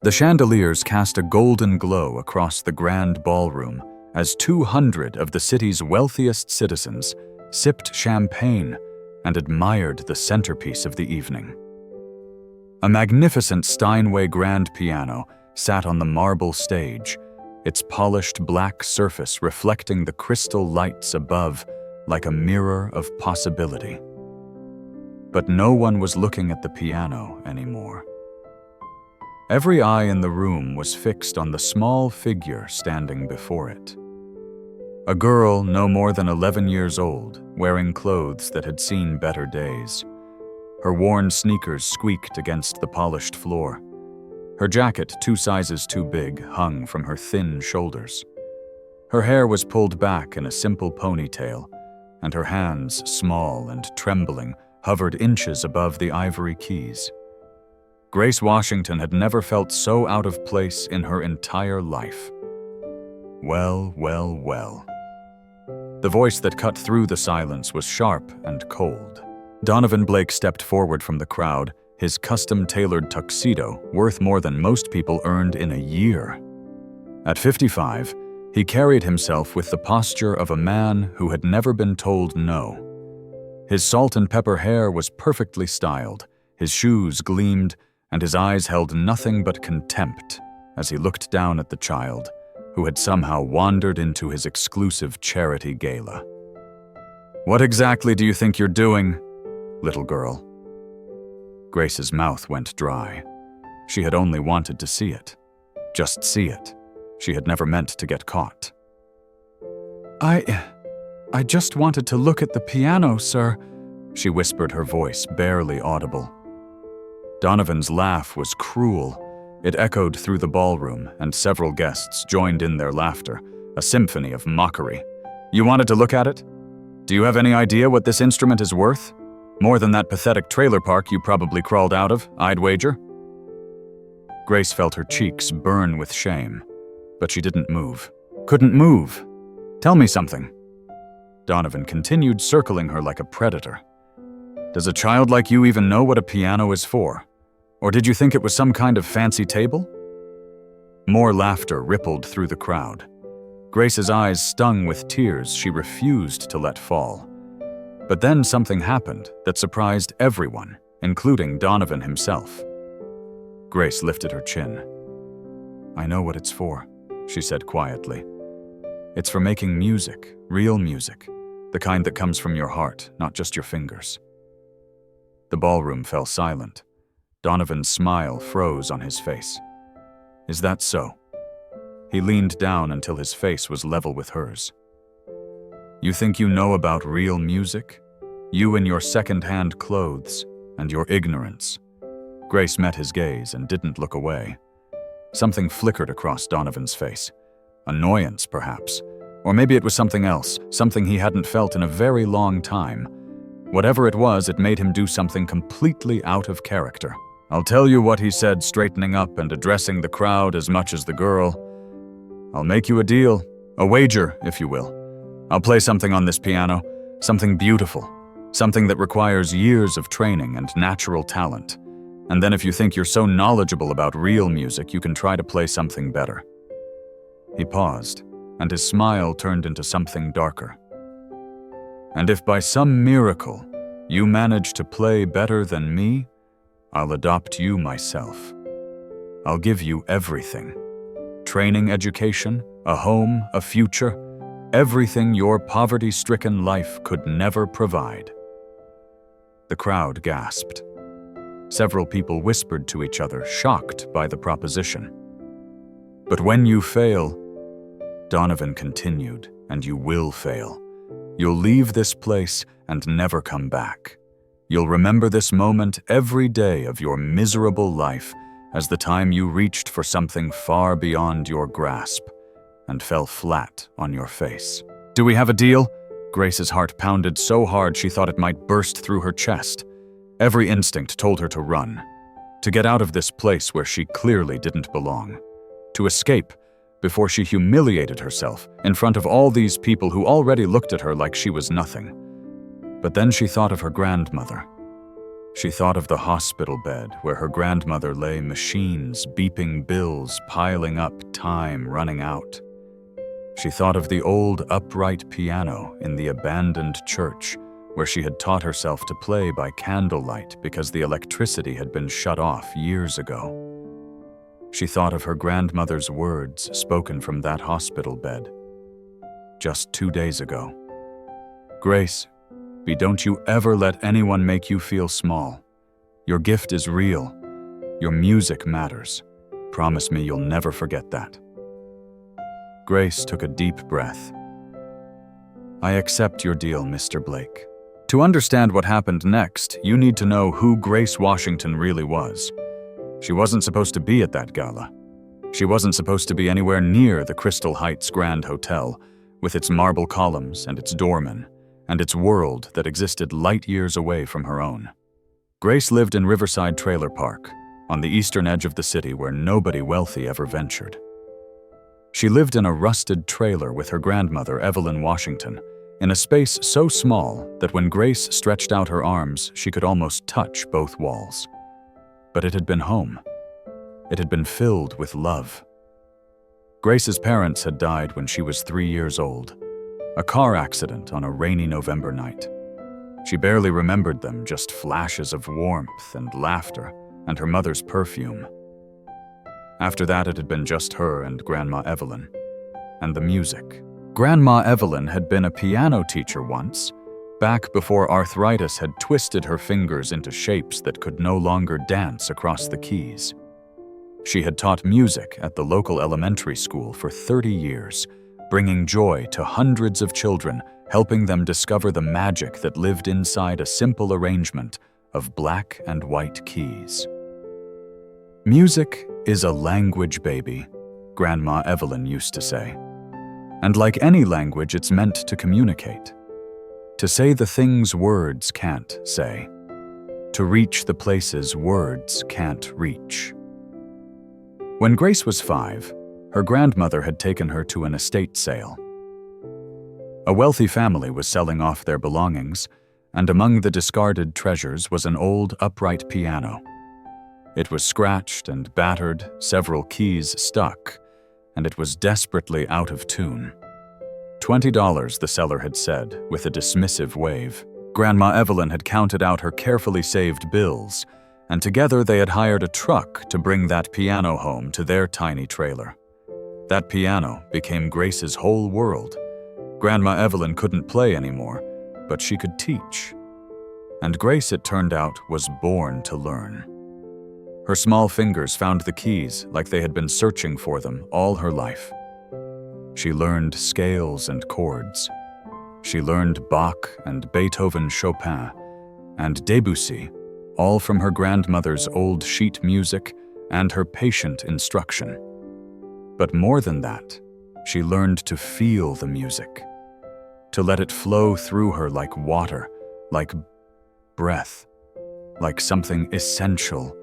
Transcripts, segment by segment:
The chandeliers cast a golden glow across the grand ballroom as 200 of the city's wealthiest citizens sipped champagne and admired the centerpiece of the evening. A magnificent Steinway grand piano sat on the marble stage, its polished black surface reflecting the crystal lights above like a mirror of possibility. But no one was looking at the piano anymore. Every eye in the room was fixed on the small figure standing before it. A girl no more than 11 years old, wearing clothes that had seen better days. Her worn sneakers squeaked against the polished floor. Her jacket, 2 sizes too big, hung from her thin shoulders. Her hair was pulled back in a simple ponytail, and her hands, small and trembling, hovered inches above the ivory keys. Grace Washington had never felt so out of place in her entire life. Well, well, well. The voice that cut through the silence was sharp and cold. Donovan Blake stepped forward from the crowd, his custom-tailored tuxedo worth more than most people earned in a year. At 55, he carried himself with the posture of a man who had never been told no. His salt and pepper hair was perfectly styled, his shoes gleamed, and his eyes held nothing but contempt as he looked down at the child who had somehow wandered into his exclusive charity gala. "What exactly do you think you're doing, little girl?" Grace's mouth went dry. She had only wanted to see it. Just see it. She had never meant to get caught. I just wanted to look at the piano, sir," she whispered, her voice barely audible. Donovan's laugh was cruel. It echoed through the ballroom, and several guests joined in their laughter, a symphony of mockery. "You wanted to look at it? Do you have any idea what this instrument is worth? More than that pathetic trailer park you probably crawled out of, I'd wager." Grace felt her cheeks burn with shame, but she didn't move. Couldn't move. "Tell me something." Donovan continued circling her like a predator. "Does a child like you even know what a piano is for? Or did you think it was some kind of fancy table?" More laughter rippled through the crowd. Grace's eyes stung with tears she refused to let fall. But then something happened that surprised everyone, including Donovan himself. Grace lifted her chin. "I know what it's for," she said quietly. "It's for making music, real music, the kind that comes from your heart, not just your fingers." The ballroom fell silent. Donovan's smile froze on his face. "Is that so?" He leaned down until his face was level with hers. "You think you know about real music? You in your second-hand clothes and your ignorance." Grace met his gaze and didn't look away. Something flickered across Donovan's face. Annoyance, perhaps. Or maybe it was something else, something he hadn't felt in a very long time. Whatever it was, it made him do something completely out of character. "I'll tell you what," he said, straightening up and addressing the crowd as much as the girl. "I'll make you a deal, a wager, if you will. I'll play something on this piano, something beautiful, something that requires years of training and natural talent. And then if you think you're so knowledgeable about real music, you can try to play something better." He paused, and his smile turned into something darker. "And if by some miracle you manage to play better than me, I'll adopt you myself. I'll give you everything. Training, education, a home, a future, everything your poverty-stricken life could never provide." The crowd gasped. Several people whispered to each other, shocked by the proposition. "But when you fail," Donovan continued, "and you will fail, you'll leave this place and never come back. You'll remember this moment every day of your miserable life as the time you reached for something far beyond your grasp and fell flat on your face." "Do we have a deal?" Grace's heart pounded so hard she thought it might burst through her chest. Every instinct told her to run, to get out of this place where she clearly didn't belong, to escape before she humiliated herself in front of all these people who already looked at her like she was nothing. But then she thought of her grandmother. She thought of the hospital bed where her grandmother lay, machines, beeping bills, piling up, time running out. She thought of the old upright piano in the abandoned church where she had taught herself to play by candlelight because the electricity had been shut off years ago. She thought of her grandmother's words spoken from that hospital bed just 2 days ago. "Grace, don't you ever let anyone make you feel small. Your gift is real. Your music matters. Promise me you'll never forget that." Grace took a deep breath. "I accept your deal, Mr. Blake." To understand what happened next, you need to know who Grace Washington really was. She wasn't supposed to be at that gala. She wasn't supposed to be anywhere near the Crystal Heights Grand Hotel, with its marble columns and its doorman, and its world that existed light years away from her own. Grace lived in Riverside Trailer Park, on the eastern edge of the city where nobody wealthy ever ventured. She lived in a rusted trailer with her grandmother, Evelyn Washington, in a space so small that when Grace stretched out her arms, she could almost touch both walls. But it had been home. It had been filled with love. Grace's parents had died when she was 3 years old, a car accident on a rainy November night. She barely remembered them, just flashes of warmth and laughter and her mother's perfume. After that, it had been just her and Grandma Evelyn, and the music. Grandma Evelyn had been a piano teacher once, back before arthritis had twisted her fingers into shapes that could no longer dance across the keys. She had taught music at the local elementary school for 30 years, bringing joy to hundreds of children, helping them discover the magic that lived inside a simple arrangement of black and white keys. "Music is a language, baby," Grandma Evelyn used to say. "And like any language, it's meant to communicate. To say the things words can't say. To reach the places words can't reach." When Grace was 5, her grandmother had taken her to an estate sale. A wealthy family was selling off their belongings, and among the discarded treasures was an old upright piano. It was scratched and battered, several keys stuck, and it was desperately out of tune. $20, the seller had said, with a dismissive wave. Grandma Evelyn had counted out her carefully saved bills, and together they had hired a truck to bring that piano home to their tiny trailer. That piano became Grace's whole world. Grandma Evelyn couldn't play anymore, but she could teach. And Grace, it turned out, was born to learn. Her small fingers found the keys like they had been searching for them all her life. She learned scales and chords. She learned Bach and Beethoven, Chopin, and Debussy, all from her grandmother's old sheet music and her patient instruction. But more than that, she learned to feel the music, to let it flow through her like water, like breath, like something essential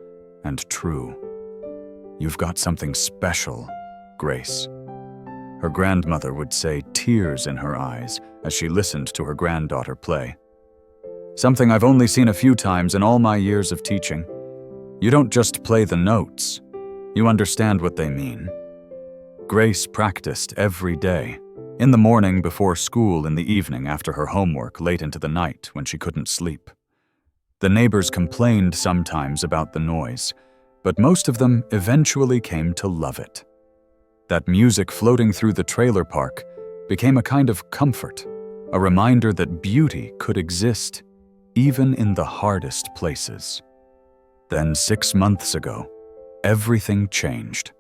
and true. "You've got something special, Grace," her grandmother would say, tears in her eyes as she listened to her granddaughter play. "Something I've only seen a few times in all my years of teaching. You don't just play the notes, you understand what they mean." Grace practiced every day, in the morning before school, in the evening after her homework, late into the night when she couldn't sleep. The neighbors complained sometimes about the noise, but most of them eventually came to love it. That music floating through the trailer park became a kind of comfort, a reminder that beauty could exist even in the hardest places. Then 6 months ago, everything changed.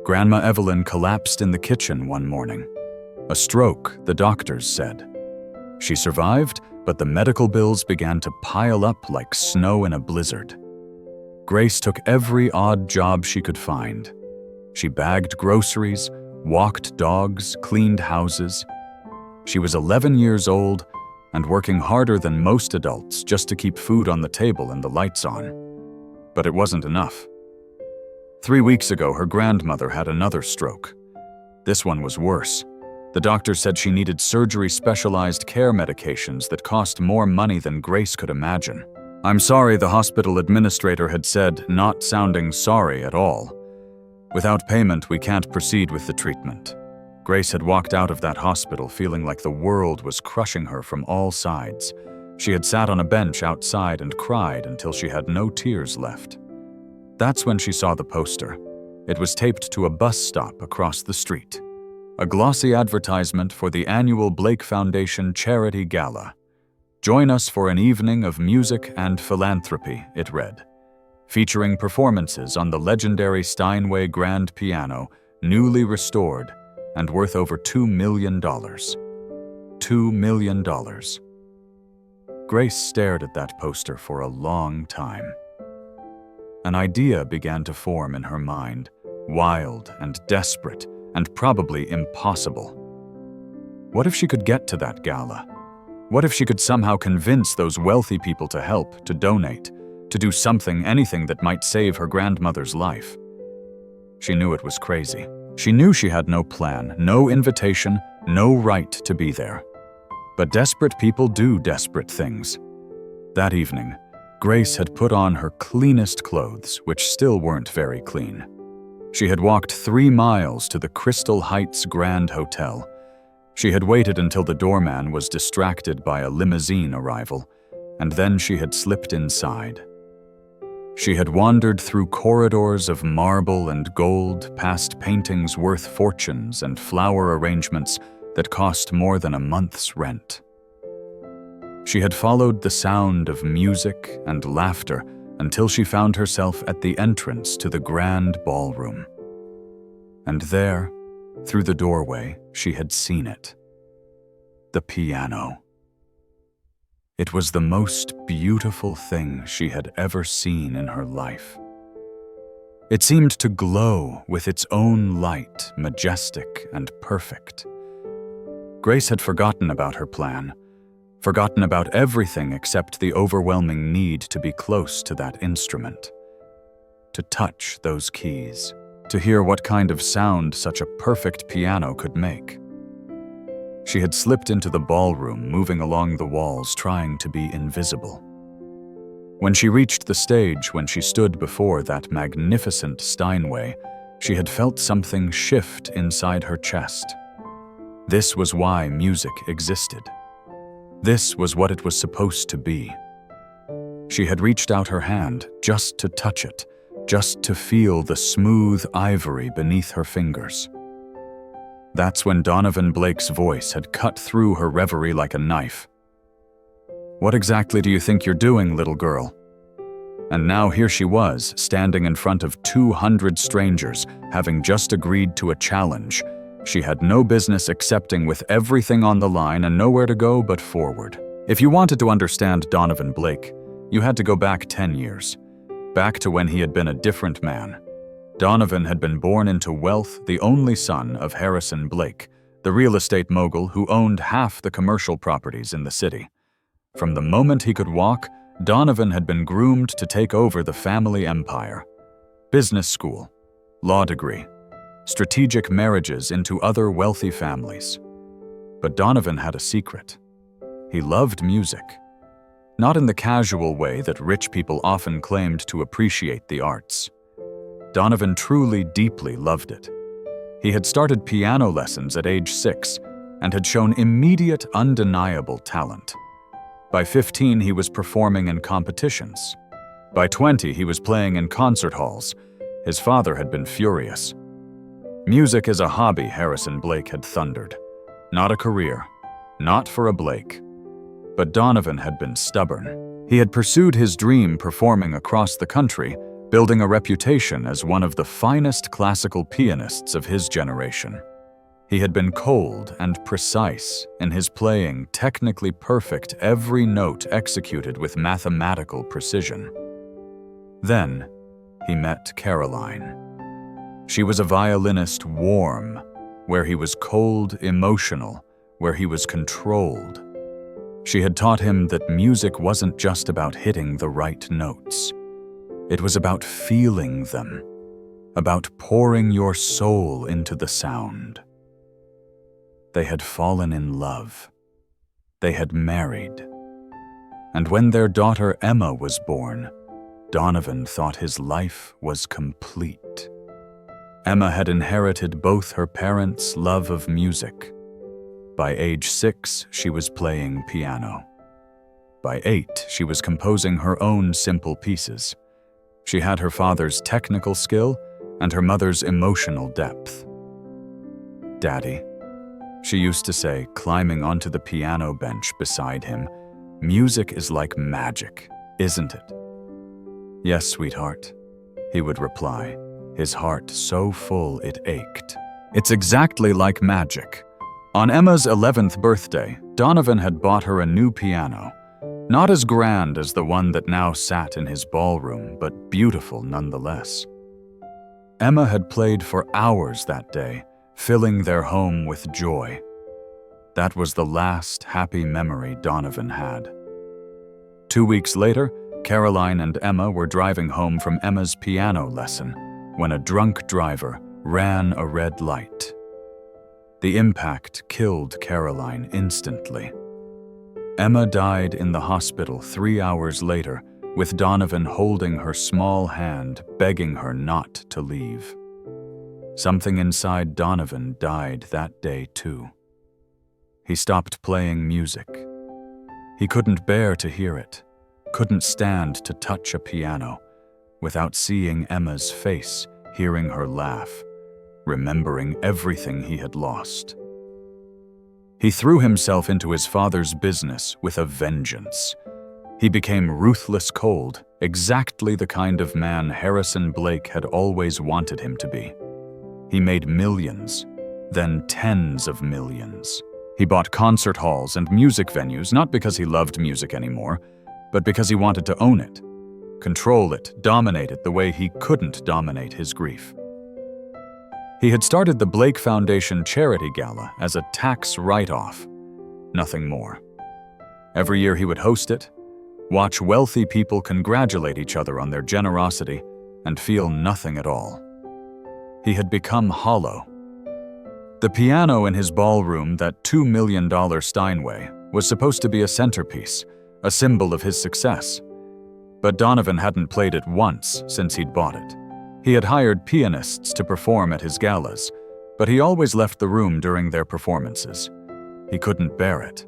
Grandma Evelyn collapsed in the kitchen one morning. A stroke, the doctors said. She survived, but the medical bills began to pile up like snow in a blizzard. Grace took every odd job she could find. She bagged groceries, walked dogs, cleaned houses. She was 11 years old and working harder than most adults just to keep food on the table and the lights on. But it wasn't enough. 3 weeks ago, her grandmother had another stroke. This one was worse. The doctor said she needed surgery-specialized care medications that cost more money than Grace could imagine. "I'm sorry," the hospital administrator had said, not sounding sorry at all. "Without payment, we can't proceed with the treatment." Grace had walked out of that hospital feeling like the world was crushing her from all sides. She had sat on a bench outside and cried until she had no tears left. That's when she saw the poster. It was taped to a bus stop across the street. A glossy advertisement for the annual Blake Foundation Charity Gala. "Join us for an evening of music and philanthropy," it read, featuring performances on the legendary Steinway grand piano, newly restored and worth over $2 million. $2 million. Grace stared at that poster for a long time. An idea began to form in her mind, wild and desperate and probably impossible. What if she could get to that gala? What if she could somehow convince those wealthy people to help, to donate, to do something, anything that might save her grandmother's life? She knew it was crazy. She knew she had no plan, no invitation, no right to be there. But desperate people do desperate things. That evening, Grace had put on her cleanest clothes, which still weren't very clean. She had walked 3 miles to the Crystal Heights Grand Hotel. She had waited until the doorman was distracted by a limousine arrival, and then she had slipped inside. She had wandered through corridors of marble and gold, past paintings worth fortunes and flower arrangements that cost more than a month's rent. She had followed the sound of music and laughter until she found herself at the entrance to the grand ballroom. And there, through the doorway, she had seen it. The piano. It was the most beautiful thing she had ever seen in her life. It seemed to glow with its own light, majestic and perfect. Grace had forgotten about her plan, forgotten about everything except the overwhelming need to be close to that instrument, to touch those keys, to hear what kind of sound such a perfect piano could make. She had slipped into the ballroom, moving along the walls, trying to be invisible. When she reached the stage, when she stood before that magnificent Steinway, she had felt something shift inside her chest. This was why music existed. This was what it was supposed to be. She had reached out her hand just to touch it, just to feel the smooth ivory beneath her fingers. That's when Donovan Blake's voice had cut through her reverie like a knife. "What exactly do you think you're doing, little girl?" And now here she was, standing in front of 200 strangers, having just agreed to a challenge she had no business accepting, with everything on the line and nowhere to go but forward. If you wanted to understand Donovan Blake, you had to go back 10 years, back to when he had been a different man. Donovan had been born into wealth, the only son of Harrison Blake, the real estate mogul who owned half the commercial properties in the city. From the moment he could walk, Donovan had been groomed to take over the family empire. Business school, law degree, strategic marriages into other wealthy families. But Donovan had a secret. He loved music. Not in the casual way that rich people often claimed to appreciate the arts. Donovan truly, deeply loved it. He had started piano lessons at age 6 and had shown immediate, undeniable talent. By 15, he was performing in competitions. By 20, he was playing in concert halls. His father had been furious. Music is a hobby, Harrison Blake had thundered. Not a career. Not for a Blake. But Donovan had been stubborn. He had pursued his dream, performing across the country, building a reputation as one of the finest classical pianists of his generation. He had been cold and precise in his playing, technically perfect, every note executed with mathematical precision. Then, he met Caroline. She was a violinist, warm, where he was cold, emotional, where he was controlled. She had taught him that music wasn't just about hitting the right notes. It was about feeling them, about pouring your soul into the sound. They had fallen in love. They had married. And when their daughter Emma was born, Donovan thought his life was complete. Emma had inherited both her parents' love of music. By age 6, she was playing piano. By 8, she was composing her own simple pieces. She had her father's technical skill and her mother's emotional depth. "Daddy," she used to say, climbing onto the piano bench beside him, "music is like magic, isn't it?" "Yes, sweetheart," he would reply, his heart so full it ached. It's exactly like magic. On Emma's 11th birthday, Donovan had bought her a new piano. Not as grand as the one that now sat in his ballroom, but beautiful nonetheless. Emma had played for hours that day, filling their home with joy. That was the last happy memory Donovan had. 2 weeks later, Caroline and Emma were driving home from Emma's piano lesson when a drunk driver ran a red light. The impact killed Caroline instantly. Emma died in the hospital 3 hours later, with Donovan holding her small hand, begging her not to leave. Something inside Donovan died that day too. He stopped playing music. He couldn't bear to hear it, couldn't stand to touch a piano without seeing Emma's face, hearing her laugh, remembering everything he had lost. He threw himself into his father's business with a vengeance. He became ruthless cold, exactly the kind of man Harrison Blake had always wanted him to be. He made millions, then tens of millions. He bought concert halls and music venues not because he loved music anymore, but because he wanted to own it, control it, dominate it the way he couldn't dominate his grief. He had started the Blake Foundation Charity Gala as a tax write-off, nothing more. Every year he would host it, watch wealthy people congratulate each other on their generosity, and feel nothing at all. He had become hollow. The piano in his ballroom, that $2 million Steinway, was supposed to be a centerpiece, a symbol of his success. But Donovan hadn't played it once since he'd bought it. He had hired pianists to perform at his galas, but he always left the room during their performances. He couldn't bear it.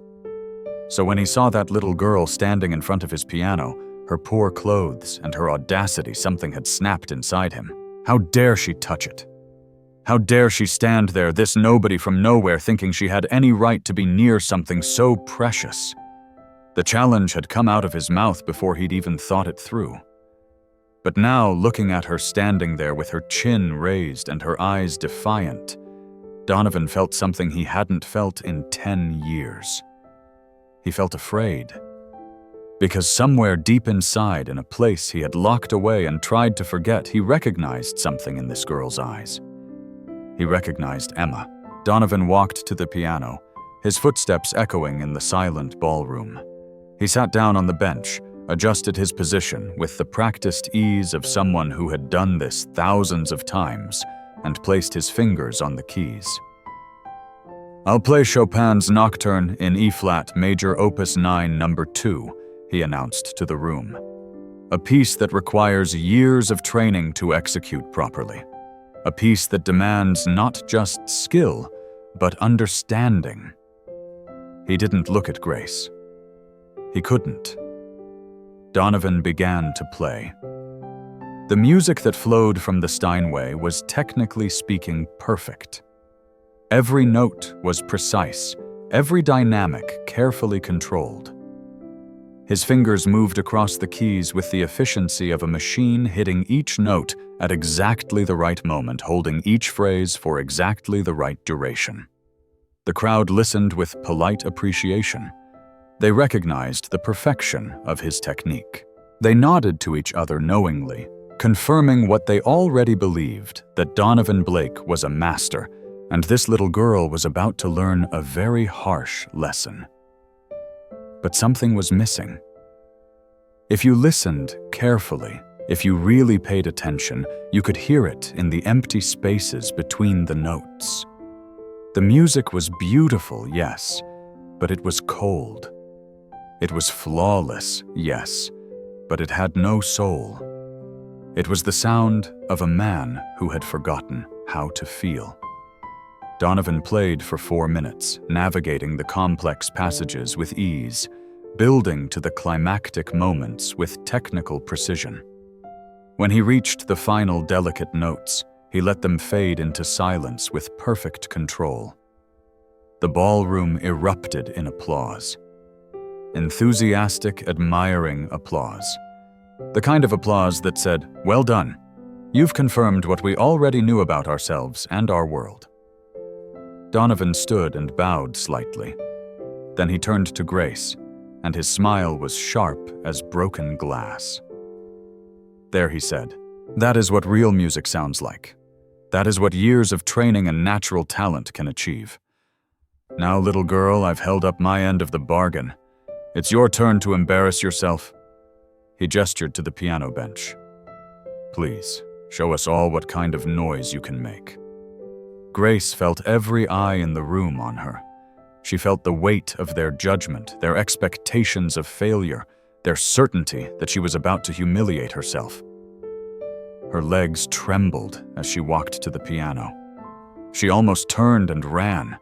So when he saw that little girl standing in front of his piano, her poor clothes and her audacity, something had snapped inside him. How dare she touch it? How dare she stand there, this nobody from nowhere, thinking she had any right to be near something so precious? The challenge had come out of his mouth before he'd even thought it through. But now, looking at her standing there with her chin raised and her eyes defiant, Donovan felt something he hadn't felt in 10 years. He felt afraid. Because somewhere deep inside, in a place he had locked away and tried to forget, he recognized something in this girl's eyes. He recognized Emma. Donovan walked to the piano, his footsteps echoing in the silent ballroom. He sat down on the bench, adjusted his position with the practiced ease of someone who had done this thousands of times, and placed his fingers on the keys. "I'll play Chopin's Nocturne in E-flat Major Opus 9 No. 2, he announced to the room. "A piece that requires years of training to execute properly. A piece that demands not just skill, but understanding." He didn't look at Grace. He couldn't. Donovan began to play. The music that flowed from the Steinway was technically speaking perfect. Every note was precise, every dynamic carefully controlled. His fingers moved across the keys with the efficiency of a machine, hitting each note at exactly the right moment, holding each phrase for exactly the right duration. The crowd listened with polite appreciation. They recognized the perfection of his technique. They nodded to each other knowingly, confirming what they already believed, that Donovan Blake was a master, and this little girl was about to learn a very harsh lesson. But something was missing. If you listened carefully, if you really paid attention, you could hear it in the empty spaces between the notes. The music was beautiful, yes, but it was cold. It was flawless, yes, but it had no soul. It was the sound of a man who had forgotten how to feel. Donovan played for 4 minutes, navigating the complex passages with ease, building to the climactic moments with technical precision. When he reached the final delicate notes, he let them fade into silence with perfect control. The ballroom erupted in applause. Enthusiastic, admiring applause. The kind of applause that said, "Well done. You've confirmed what we already knew about ourselves and our world." Donovan stood and bowed slightly. Then he turned to Grace, and his smile was sharp as broken glass. "There," he said, "that is what real music sounds like. That is what years of training and natural talent can achieve. Now, little girl, I've held up my end of the bargain. It's your turn to embarrass yourself." He gestured to the piano bench. "Please, show us all what kind of noise you can make." Grace felt every eye in the room on her. She felt the weight of their judgment, their expectations of failure, their certainty that she was about to humiliate herself. Her legs trembled as she walked to the piano. She almost turned and ran,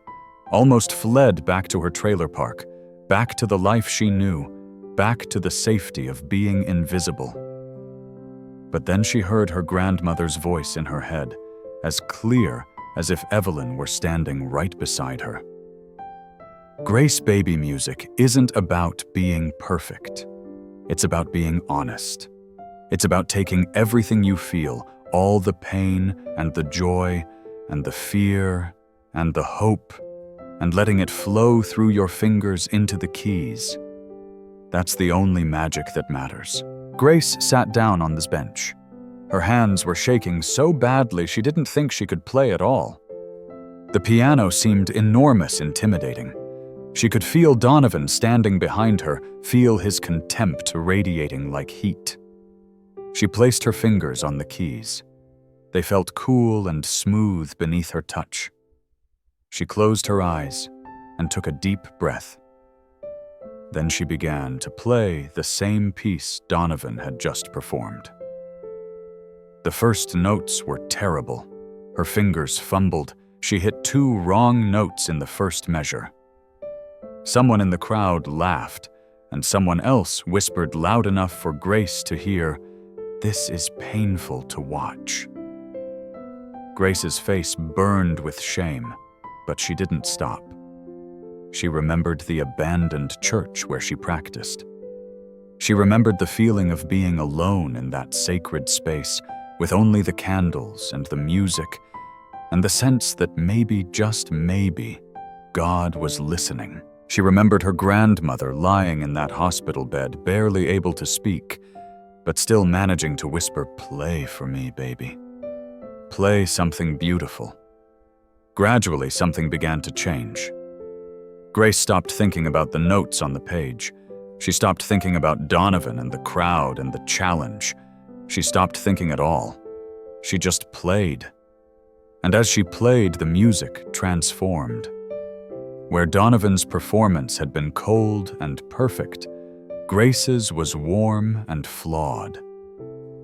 almost fled back to her trailer park, back to the life she knew, back to the safety of being invisible. But then she heard her grandmother's voice in her head, as clear as if Evelyn were standing right beside her. Grace baby music isn't about being perfect. It's about being honest. It's about taking everything you feel, all the pain and the joy and the fear and the hope, and letting it flow through your fingers into the keys. That's the only magic that matters. Grace sat down on this bench. Her hands were shaking so badly she didn't think she could play at all. The piano seemed enormous, intimidating. She could feel Donovan standing behind her, feel his contempt radiating like heat. She placed her fingers on the keys. They felt cool and smooth beneath her touch. She closed her eyes and took a deep breath. Then she began to play the same piece Donovan had just performed. The first notes were terrible. Her fingers fumbled. She hit 2 wrong notes in the first measure. Someone in the crowd laughed, and someone else whispered loud enough for Grace to hear, "This is painful to watch." Grace's face burned with shame, but she didn't stop. She remembered the abandoned church where she practiced. She remembered the feeling of being alone in that sacred space, with only the candles and the music, and the sense that maybe, just maybe, God was listening. She remembered her grandmother lying in that hospital bed, barely able to speak, but still managing to whisper, "Play for me, baby. Play something beautiful." Gradually, something began to change. Grace stopped thinking about the notes on the page. She stopped thinking about Donovan and the crowd and the challenge. She stopped thinking at all. She just played. And as she played, the music transformed. Where Donovan's performance had been cold and perfect, Grace's was warm and flawed.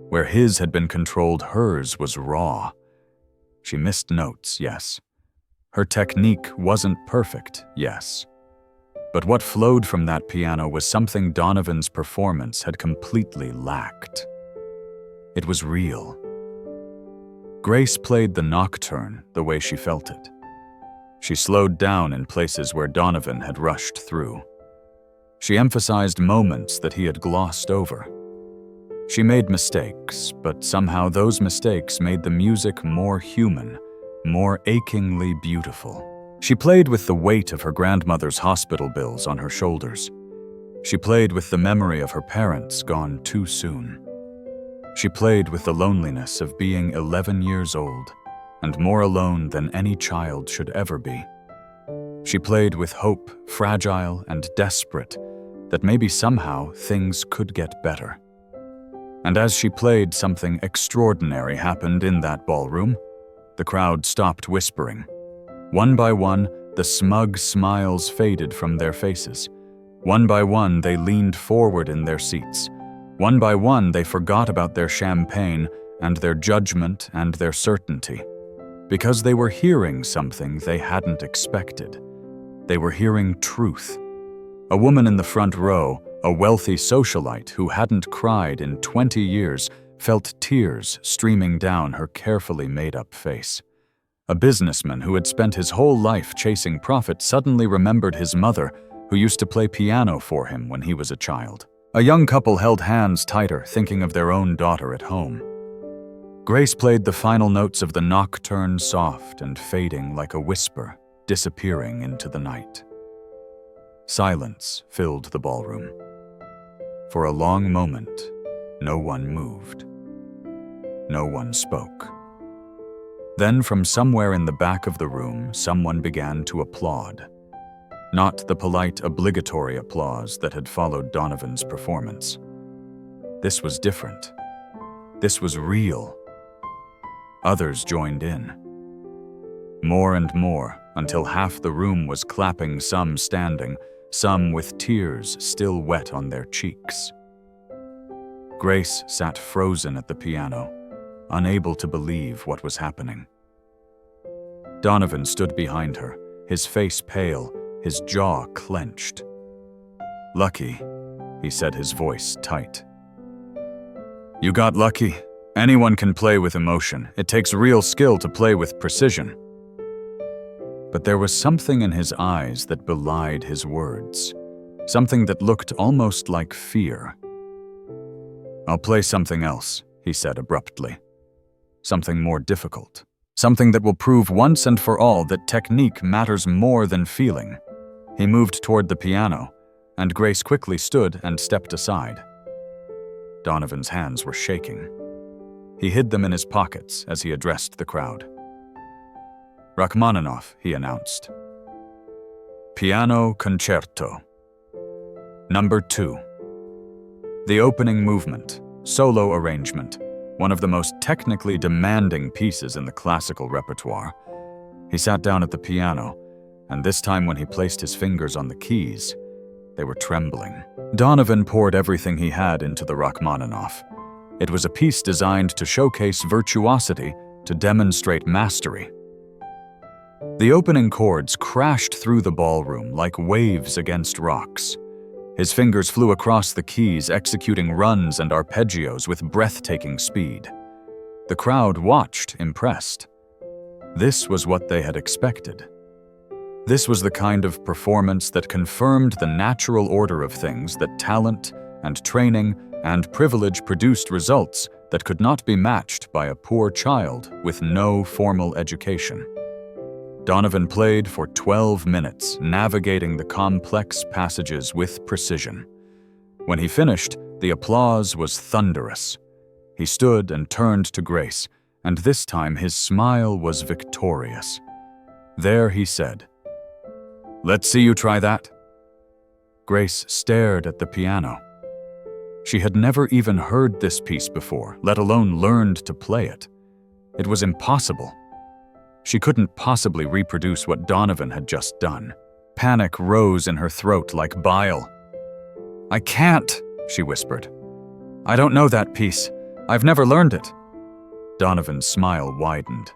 Where his had been controlled, hers was raw. She missed notes, yes. Her technique wasn't perfect, yes. But what flowed from that piano was something Donovan's performance had completely lacked. It was real. Grace played the nocturne the way she felt it. She slowed down in places where Donovan had rushed through. She emphasized moments that he had glossed over. She made mistakes, but somehow those mistakes made the music more human, more achingly beautiful. She played with the weight of her grandmother's hospital bills on her shoulders. She played with the memory of her parents gone too soon. She played with the loneliness of being 11 years old, and more alone than any child should ever be. She played with hope, fragile and desperate, that maybe somehow things could get better. And as she played, something extraordinary happened in that ballroom. The crowd stopped whispering. One by one, the smug smiles faded from their faces. One by one, they leaned forward in their seats. One by one, they forgot about their champagne and their judgment and their certainty, because they were hearing something they hadn't expected. They were hearing truth. A woman in the front row, a wealthy socialite who hadn't cried in 20 years, felt tears streaming down her carefully made-up face. A businessman who had spent his whole life chasing profit suddenly remembered his mother, who used to play piano for him when he was a child. A young couple held hands tighter, thinking of their own daughter at home. Grace played the final notes of the nocturne, soft and fading like a whisper, disappearing into the night. Silence filled the ballroom. For a long moment, no one moved. No one spoke. Then, from somewhere in the back of the room, someone began to applaud. Not the polite, obligatory applause that had followed Donovan's performance. This was different. This was real. Others joined in. More and more, until half the room was clapping, some standing, some with tears still wet on their cheeks. Grace sat frozen at the piano, unable to believe what was happening. Donovan stood behind her, his face pale, his jaw clenched. "Lucky," he said, his voice tight. "You got lucky. Anyone can play with emotion. It takes real skill to play with precision." But there was something in his eyes that belied his words, something that looked almost like fear. "I'll play something else," he said abruptly. "Something more difficult. Something that will prove once and for all that technique matters more than feeling." He moved toward the piano, and Grace quickly stood and stepped aside. Donovan's hands were shaking. He hid them in his pockets as he addressed the crowd. "Rachmaninoff," he announced. "Piano Concerto. Number 2. The opening movement, solo arrangement, one of the most technically demanding pieces in the classical repertoire." He sat down at the piano, and this time when he placed his fingers on the keys, they were trembling. Donovan poured everything he had into the Rachmaninoff. It was a piece designed to showcase virtuosity, to demonstrate mastery. The opening chords crashed through the ballroom like waves against rocks. His fingers flew across the keys, executing runs and arpeggios with breathtaking speed. The crowd watched, impressed. This was what they had expected. This was the kind of performance that confirmed the natural order of things, that talent and training and privilege produced results that could not be matched by a poor child with no formal education. Donovan played for 12 minutes, navigating the complex passages with precision. When he finished, the applause was thunderous. He stood and turned to Grace, and this time his smile was victorious. There he said, "Let's see you try that." Grace stared at the piano. She had never even heard this piece before, let alone learned to play it. It was impossible. She couldn't possibly reproduce what Donovan had just done. Panic rose in her throat like bile. "I can't," she whispered. "I don't know that piece. I've never learned it." Donovan's smile widened.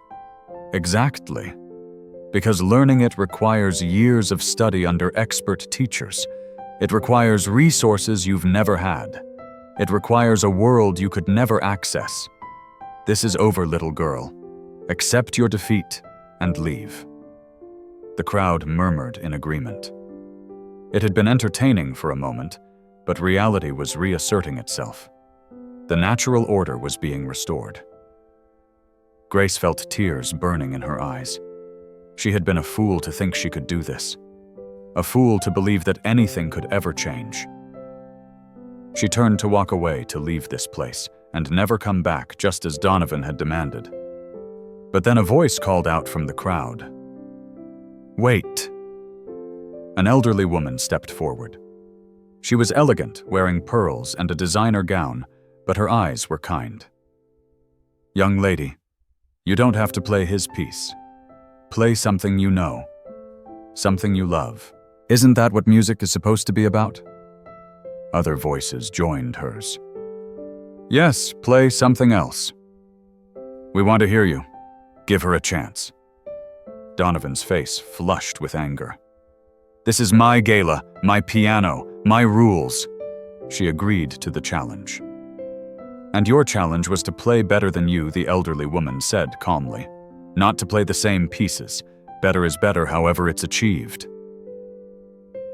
"Exactly. Because learning it requires years of study under expert teachers. It requires resources you've never had. It requires a world you could never access. This is over, little girl. Accept your defeat and leave." The crowd murmured in agreement. It had been entertaining for a moment, but reality was reasserting itself. The natural order was being restored. Grace felt tears burning in her eyes. She had been a fool to think she could do this. A fool to believe that anything could ever change. She turned to walk away, to leave this place, and never come back, just as Donovan had demanded. But then a voice called out from the crowd. "Wait." An elderly woman stepped forward. She was elegant, wearing pearls and a designer gown, but her eyes were kind. "Young lady, you don't have to play his piece. Play something you know, something you love." Isn't that what music is supposed to be about? Other voices joined hers. Yes, play something else. We want to hear you. Give her a chance. Donovan's face flushed with anger. This is my gala, my piano, my rules. She agreed to the challenge. And your challenge was to play better than you, the elderly woman said calmly. Not to play the same pieces. Better is better, however it's achieved.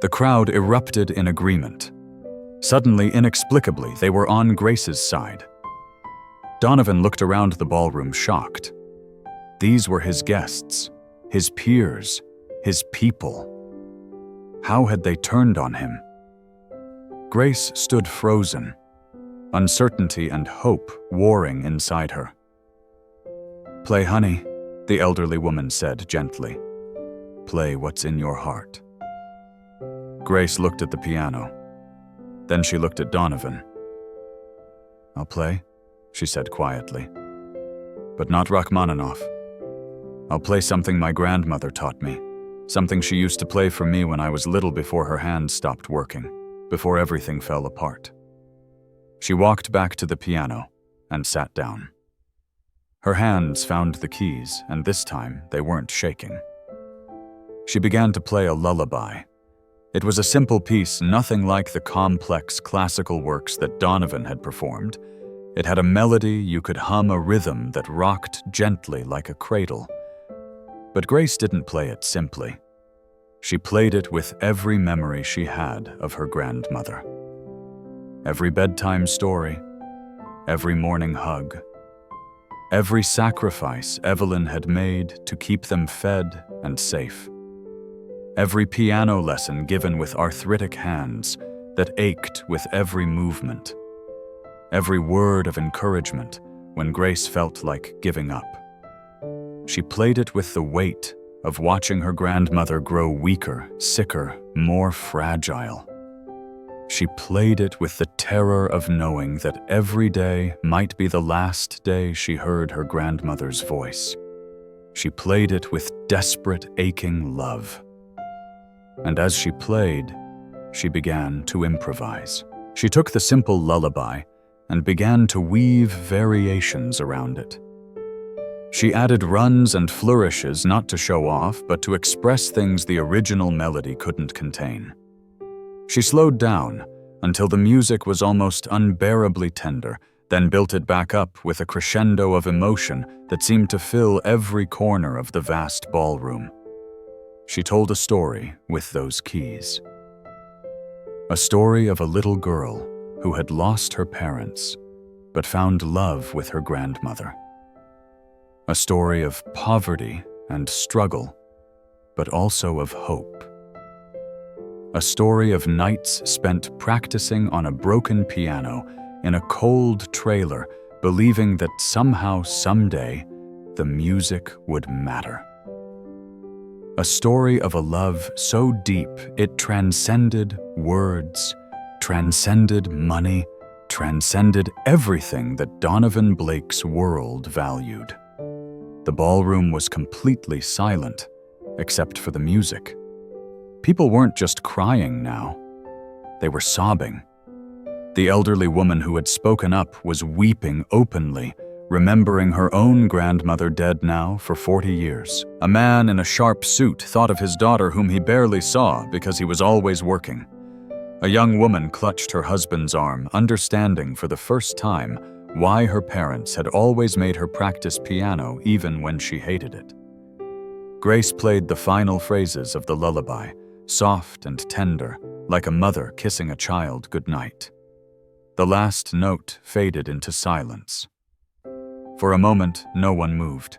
The crowd erupted in agreement. Suddenly, inexplicably, they were on Grace's side. Donovan looked around the ballroom shocked. These were his guests, his peers, his people. How had they turned on him? Grace stood frozen, uncertainty and hope warring inside her. Play, honey, the elderly woman said gently. Play what's in your heart. Grace looked at the piano. Then she looked at Donovan. I'll play, she said quietly. But not Rachmaninoff. I'll play something my grandmother taught me, something she used to play for me when I was little before her hands stopped working, before everything fell apart. She walked back to the piano and sat down. Her hands found the keys, and this time they weren't shaking. She began to play a lullaby. It was a simple piece, nothing like the complex classical works that Donovan had performed. It had a melody you could hum, a rhythm that rocked gently like a cradle. But Grace didn't play it simply. She played it with every memory she had of her grandmother. Every bedtime story, every morning hug, every sacrifice Evelyn had made to keep them fed and safe. Every piano lesson given with arthritic hands that ached with every movement. Every word of encouragement when Grace felt like giving up. She played it with the weight of watching her grandmother grow weaker, sicker, more fragile. She played it with the terror of knowing that every day might be the last day she heard her grandmother's voice. She played it with desperate, aching love. And as she played, she began to improvise. She took the simple lullaby and began to weave variations around it. She added runs and flourishes not to show off, but to express things the original melody couldn't contain. She slowed down until the music was almost unbearably tender, then built it back up with a crescendo of emotion that seemed to fill every corner of the vast ballroom. She told a story with those keys. A story of a little girl who had lost her parents, but found love with her grandmother. A story of poverty and struggle, but also of hope. A story of nights spent practicing on a broken piano in a cold trailer, believing that somehow, someday, the music would matter. A story of a love so deep it transcended words, transcended money, transcended everything that Donovan Blake's world valued. The ballroom was completely silent, except for the music. People weren't just crying now. They were sobbing. The elderly woman who had spoken up was weeping openly, remembering her own grandmother dead now for 40 years. A man in a sharp suit thought of his daughter whom he barely saw because he was always working. A young woman clutched her husband's arm, understanding for the first time why her parents had always made her practice piano even when she hated it. Grace played the final phrases of the lullaby, soft and tender, like a mother kissing a child goodnight. The last note faded into silence. For a moment, no one moved.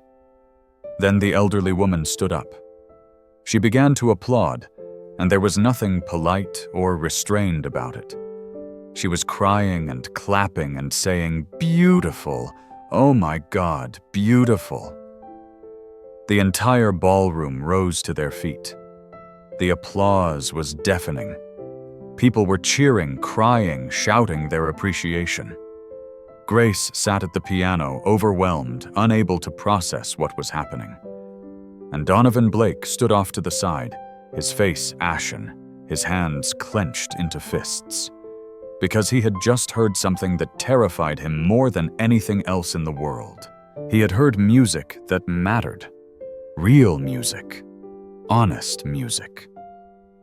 Then the elderly woman stood up. She began to applaud, and there was nothing polite or restrained about it. She was crying and clapping and saying, "Beautiful! Oh my God, beautiful!" The entire ballroom rose to their feet. The applause was deafening. People were cheering, crying, shouting their appreciation. Grace sat at the piano, overwhelmed, unable to process what was happening. And Donovan Blake stood off to the side, his face ashen, his hands clenched into fists. Because he had just heard something that terrified him more than anything else in the world. He had heard music that mattered. Real music. Honest music.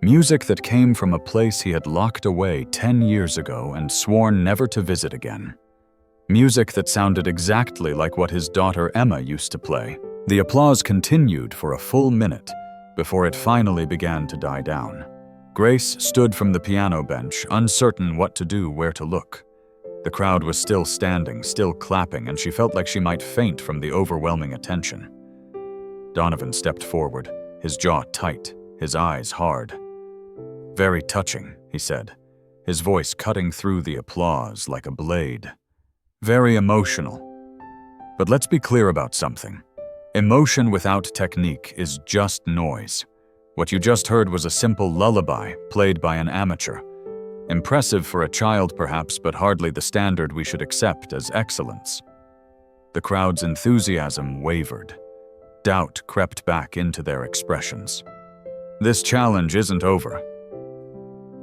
Music that came from a place he had locked away 10 years ago and sworn never to visit again. Music that sounded exactly like what his daughter Emma used to play. The applause continued for a full minute before it finally began to die down. Grace stood from the piano bench, uncertain what to do, where to look. The crowd was still standing, still clapping, and she felt like she might faint from the overwhelming attention. Donovan stepped forward, his jaw tight, his eyes hard. "Very touching," he said, his voice cutting through the applause like a blade. "Very emotional. But let's be clear about something. Emotion without technique is just noise. What you just heard was a simple lullaby played by an amateur. Impressive for a child perhaps, but hardly the standard we should accept as excellence." The crowd's enthusiasm wavered. Doubt crept back into their expressions. "This challenge isn't over."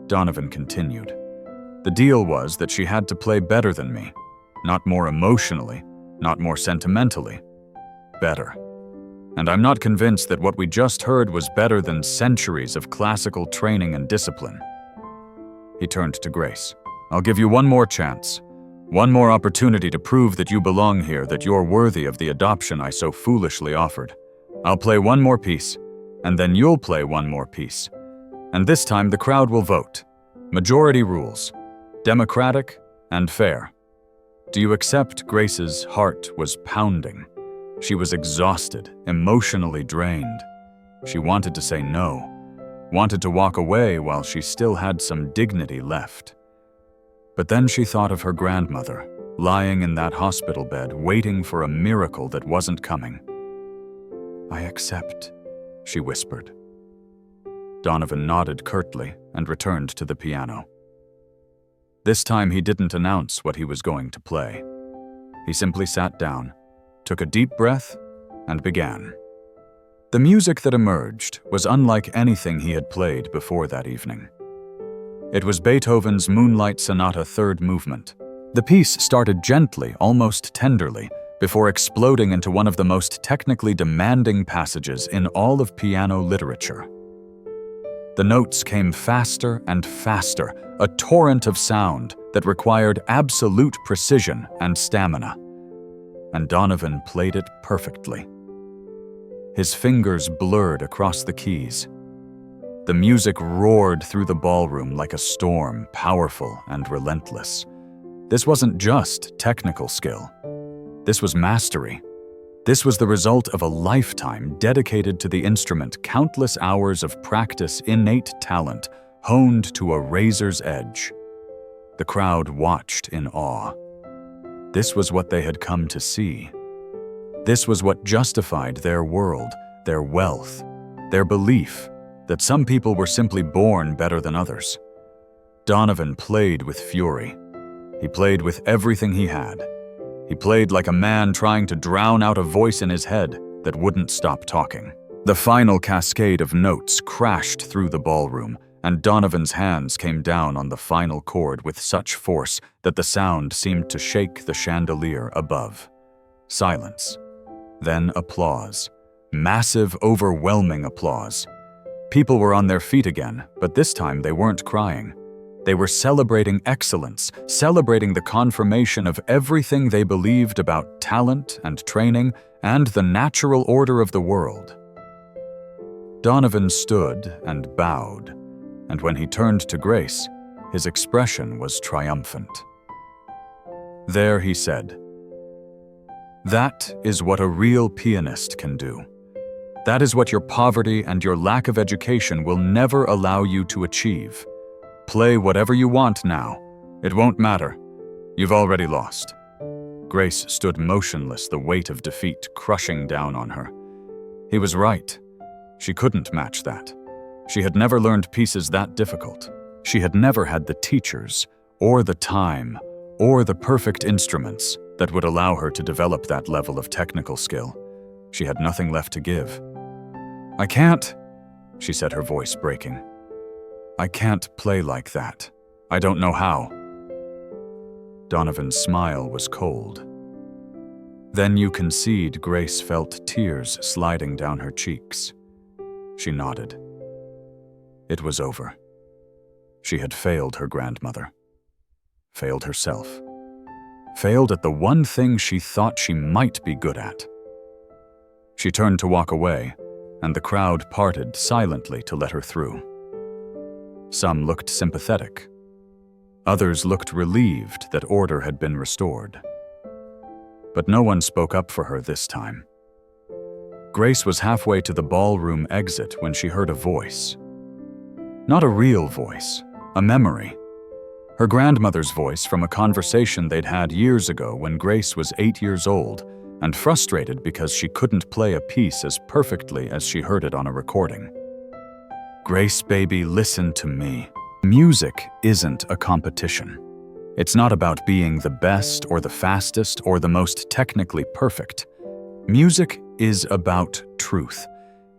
Donovan continued. "The deal was that she had to play better than me. Not more emotionally, not more sentimentally. Better. And I'm not convinced that what we just heard was better than centuries of classical training and discipline." He turned to Grace. "I'll give you one more chance. One more opportunity to prove that you belong here, that you're worthy of the adoption I so foolishly offered. I'll play one more piece, and then you'll play one more piece. And this time the crowd will vote. Majority rules. Democratic and fair." Do you accept? Grace's heart was pounding. She was exhausted, emotionally drained. She wanted to say no, wanted to walk away while she still had some dignity left. But then she thought of her grandmother, lying in that hospital bed, waiting for a miracle that wasn't coming. "I accept," she whispered. Donovan nodded curtly and returned to the piano. This time he didn't announce what he was going to play. He simply sat down, took a deep breath, and began. The music that emerged was unlike anything he had played before that evening. It was Beethoven's Moonlight Sonata Third Movement. The piece started gently, almost tenderly, before exploding into one of the most technically demanding passages in all of piano literature. The notes came faster and faster, a torrent of sound that required absolute precision and stamina. And Donovan played it perfectly. His fingers blurred across the keys. The music roared through the ballroom like a storm, powerful and relentless. This wasn't just technical skill. This was mastery. This was the result of a lifetime dedicated to the instrument, countless hours of practice, innate talent, honed to a razor's edge. The crowd watched in awe. This was what they had come to see. This was what justified their world, their wealth, their belief that some people were simply born better than others. Donovan played with fury. He played with everything he had. He played like a man trying to drown out a voice in his head that wouldn't stop talking. The final cascade of notes crashed through the ballroom, and Donovan's hands came down on the final chord with such force that the sound seemed to shake the chandelier above. Silence. Then applause. Massive, overwhelming applause. People were on their feet again, but this time they weren't crying. They were celebrating excellence, celebrating the confirmation of everything they believed about talent and training and the natural order of the world. Donovan stood and bowed, and when he turned to Grace, his expression was triumphant. There he said, "That is what a real pianist can do. That is what your poverty and your lack of education will never allow you to achieve. Play whatever you want now. It won't matter. You've already lost." Grace stood motionless, the weight of defeat crushing down on her. He was right. She couldn't match that. She had never learned pieces that difficult. She had never had the teachers, or the time, or the perfect instruments that would allow her to develop that level of technical skill. She had nothing left to give. "I can't," she said, her voice breaking. I can't play like that. I don't know how." Donovan's smile was cold. "Then you concede." Grace felt tears sliding down her cheeks. She nodded. It was over. She had failed her grandmother. Failed herself. Failed at the one thing she thought she might be good at. She turned to walk away, and the crowd parted silently to let her through. Some looked sympathetic. Others looked relieved that order had been restored. But no one spoke up for her this time. Grace was halfway to the ballroom exit when she heard a voice. Not a real voice, a memory. Her grandmother's voice from a conversation they'd had years ago when Grace was 8 years old and frustrated because she couldn't play a piece as perfectly as she heard it on a recording. "Grace, baby, listen to me. Music isn't a competition. It's not about being the best or the fastest or the most technically perfect. Music is about truth.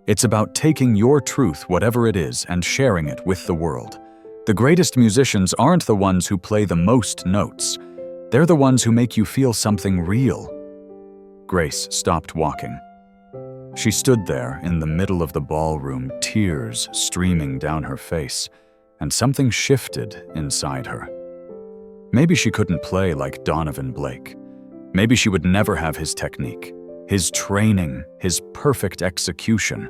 It's about taking your truth, whatever it is, and sharing it with the world. The greatest musicians aren't the ones who play the most notes. They're the ones who make you feel something real." Grace stopped walking. She stood there in the middle of the ballroom, tears streaming down her face, and something shifted inside her. Maybe she couldn't play like Donovan Blake. Maybe she would never have his technique, his training, his perfect execution.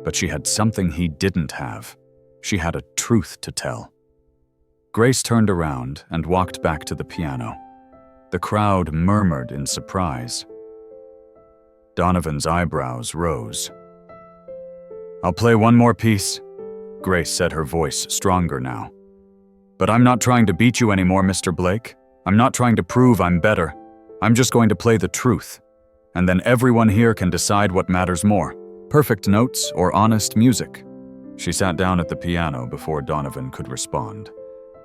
But she had something he didn't have. She had a truth to tell. Grace turned around and walked back to the piano. The crowd murmured in surprise. Donovan's eyebrows rose. "I'll play one more piece," Grace said, her voice stronger now. "But I'm not trying to beat you anymore, Mr. Blake. I'm not trying to prove I'm better. I'm just going to play the truth. And then everyone here can decide what matters more, perfect notes or honest music." She sat down at the piano before Donovan could respond,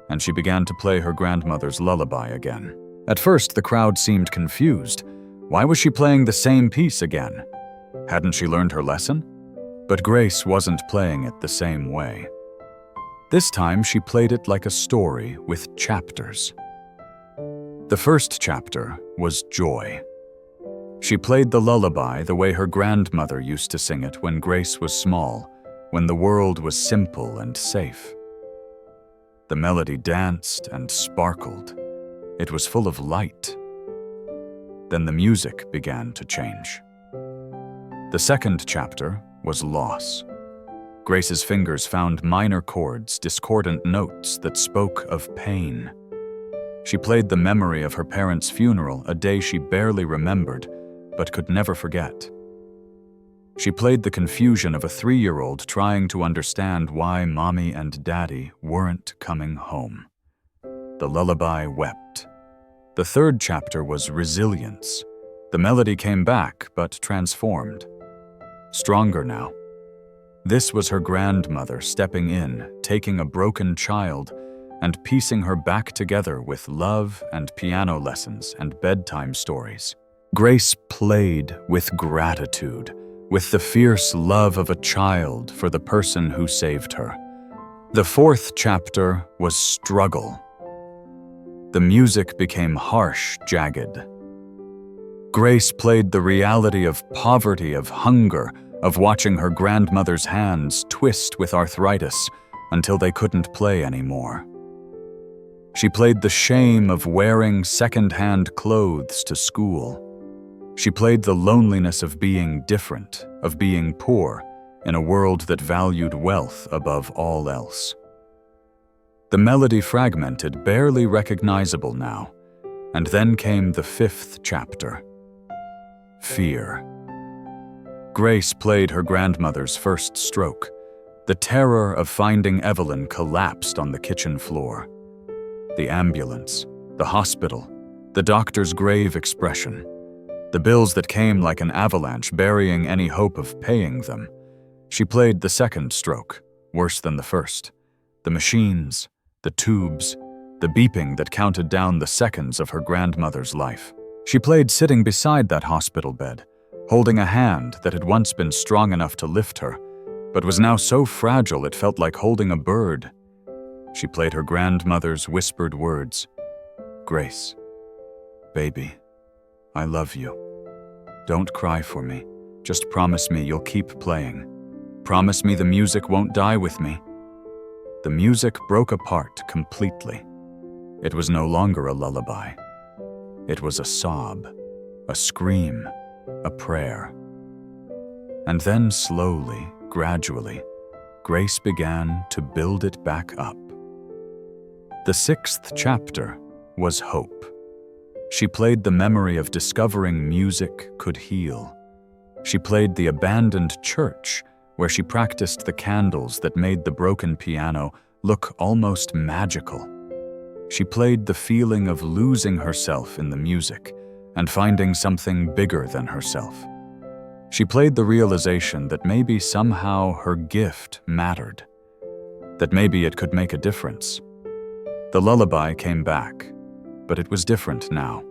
and she began to play her grandmother's lullaby again. At first, the crowd seemed confused. Why was she playing the same piece again? Hadn't she learned her lesson? But Grace wasn't playing it the same way. This time, she played it like a story with chapters. The first chapter was joy. She played the lullaby the way her grandmother used to sing it when Grace was small, when the world was simple and safe. The melody danced and sparkled. It was full of light. Then the music began to change. The second chapter was loss. Grace's fingers found minor chords, discordant notes that spoke of pain. She played the memory of her parents' funeral, a day she barely remembered, but could never forget. She played the confusion of a 3-year-old trying to understand why Mommy and Daddy weren't coming home. The lullaby wept. The third chapter was resilience. The melody came back, but transformed. Stronger now. This was her grandmother stepping in, taking a broken child, and piecing her back together with love and piano lessons and bedtime stories. Grace played with gratitude, with the fierce love of a child for the person who saved her. The fourth chapter was struggle. The music became harsh, jagged. Grace played the reality of poverty, of hunger, of watching her grandmother's hands twist with arthritis until they couldn't play anymore. She played the shame of wearing second-hand clothes to school. She played the loneliness of being different, of being poor, in a world that valued wealth above all else. The melody fragmented, barely recognizable now, and then came the fifth chapter. Fear. Grace played her grandmother's first stroke. The terror of finding Evelyn collapsed on the kitchen floor. The ambulance, the hospital, the doctor's grave expression. The bills that came like an avalanche, burying any hope of paying them. She played the second stroke, worse than the first. The machines, the tubes, the beeping that counted down the seconds of her grandmother's life. She played sitting beside that hospital bed, holding a hand that had once been strong enough to lift her, but was now so fragile it felt like holding a bird. She played her grandmother's whispered words. "Grace, baby, I love you. Don't cry for me. Just promise me you'll keep playing. Promise me the music won't die with me." The music broke apart completely. It was no longer a lullaby. It was a sob, a scream, a prayer. And then slowly, gradually, Grace began to build it back up. The 6th chapter was hope. She played the memory of discovering music could heal. She played the abandoned church where she practiced the candles that made the broken piano look almost magical. She played the feeling of losing herself in the music and finding something bigger than herself. She played the realization that maybe somehow her gift mattered, that maybe it could make a difference. The lullaby came back, but it was different now.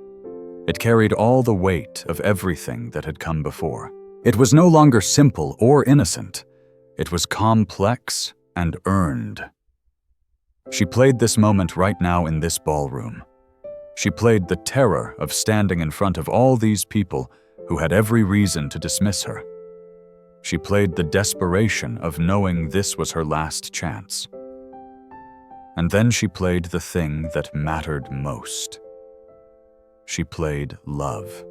It carried all the weight of everything that had come before. It was no longer simple or innocent. It was complex and earned. She played this moment right now in this ballroom. She played the terror of standing in front of all these people who had every reason to dismiss her. She played the desperation of knowing this was her last chance. And then she played the thing that mattered most. She played love.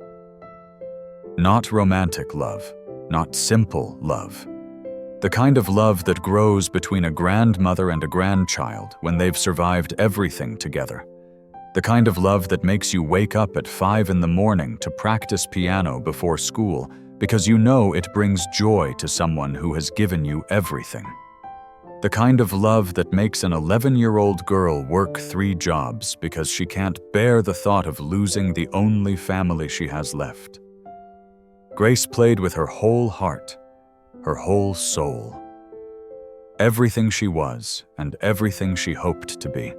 Not romantic love, not simple love. The kind of love that grows between a grandmother and a grandchild when they've survived everything together. The kind of love that makes you wake up at 5 in the morning to practice piano before school because you know it brings joy to someone who has given you everything. The kind of love that makes an 11-year-old girl work 3 jobs because she can't bear the thought of losing the only family she has left. Grace played with her whole heart, her whole soul. Everything she was and everything she hoped to be.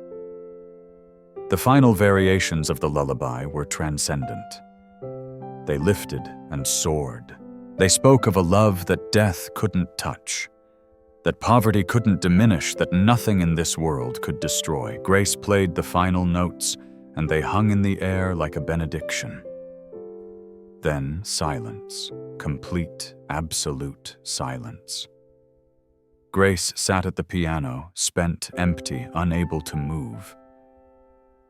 The final variations of the lullaby were transcendent. They lifted and soared. They spoke of a love that death couldn't touch, that poverty couldn't diminish, that nothing in this world could destroy. Grace played the final notes, and they hung in the air like a benediction. Then silence, complete, absolute silence. Grace sat at the piano, spent, empty, unable to move.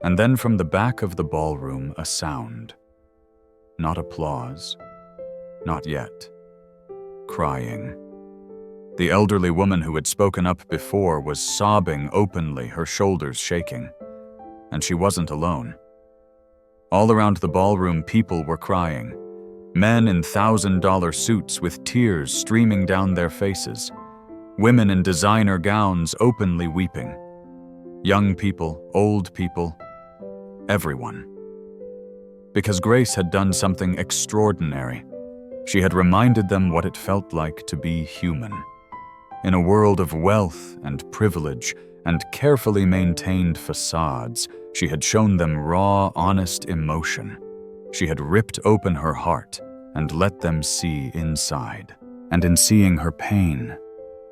And then from the back of the ballroom, a sound. Not applause. Not yet. Crying. The elderly woman who had spoken up before was sobbing openly, her shoulders shaking. And she wasn't alone. All around the ballroom, people were crying. Men in $1,000 suits with tears streaming down their faces. Women in designer gowns openly weeping. Young people, old people, everyone. Because Grace had done something extraordinary. She had reminded them what it felt like to be human. In a world of wealth and privilege and carefully maintained facades, she had shown them raw, honest emotion. She had ripped open her heart and let them see inside. And in seeing her pain,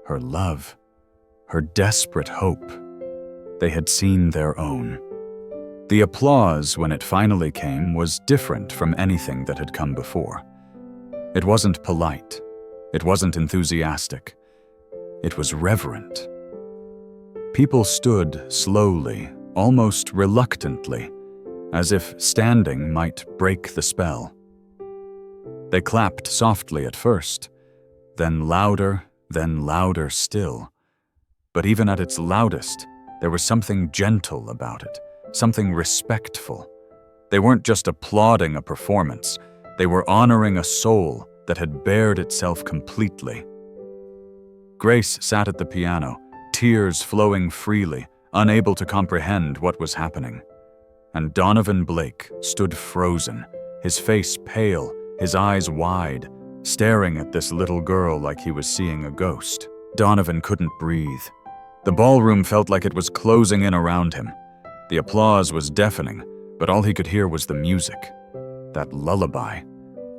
her love, her desperate hope, they had seen their own. The applause, when it finally came, was different from anything that had come before. It wasn't polite. It wasn't enthusiastic. It was reverent. People stood slowly, almost reluctantly, as if standing might break the spell. They clapped softly at first, then louder still. But even at its loudest, there was something gentle about it. Something respectful. They weren't just applauding a performance, they were honoring a soul that had bared itself completely. Grace sat at the piano, tears flowing freely, unable to comprehend what was happening. And Donovan Blake stood frozen, his face pale, his eyes wide, staring at this little girl like he was seeing a ghost. Donovan couldn't breathe. The ballroom felt like it was closing in around him. The applause was deafening, but all he could hear was the music. That lullaby.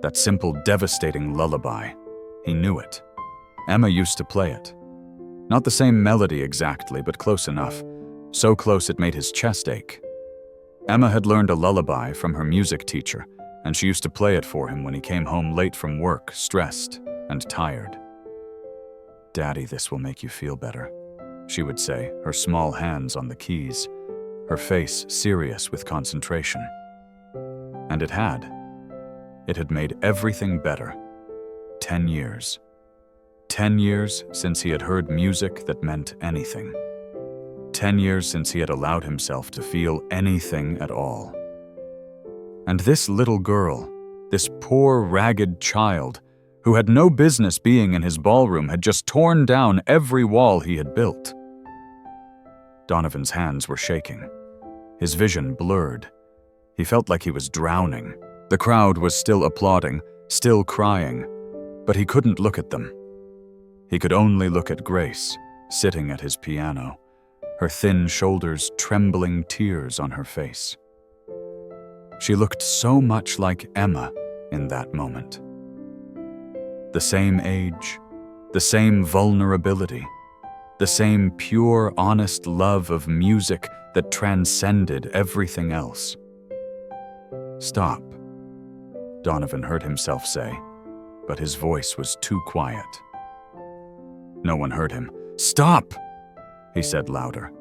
That simple, devastating lullaby. He knew it. Emma used to play it. Not the same melody exactly, but close enough. so close it made his chest ache. Emma had learned a lullaby from her music teacher, and she used to play it for him when he came home late from work, stressed and tired. "Daddy, this will make you feel better," she would say, her small hands on the keys, her face serious with concentration. And it had. It had made everything better. 10 years. 10 years since he had heard music that meant anything. 10 years since he had allowed himself to feel anything at all. And this little girl, this poor, ragged child, who had no business being in his ballroom, had just torn down every wall he had built. Donovan's hands were shaking. His vision blurred. He felt like he was drowning. The crowd was still applauding, still crying, but he couldn't look at them. He could only look at Grace, sitting at his piano, her thin shoulders trembling, tears on her face. She looked so much like Emma in that moment. The same age, the same vulnerability, the same pure, honest love of music that transcended everything else. "Stop," Donovan heard himself say, but his voice was too quiet. No one heard him. "Stop!" he said louder.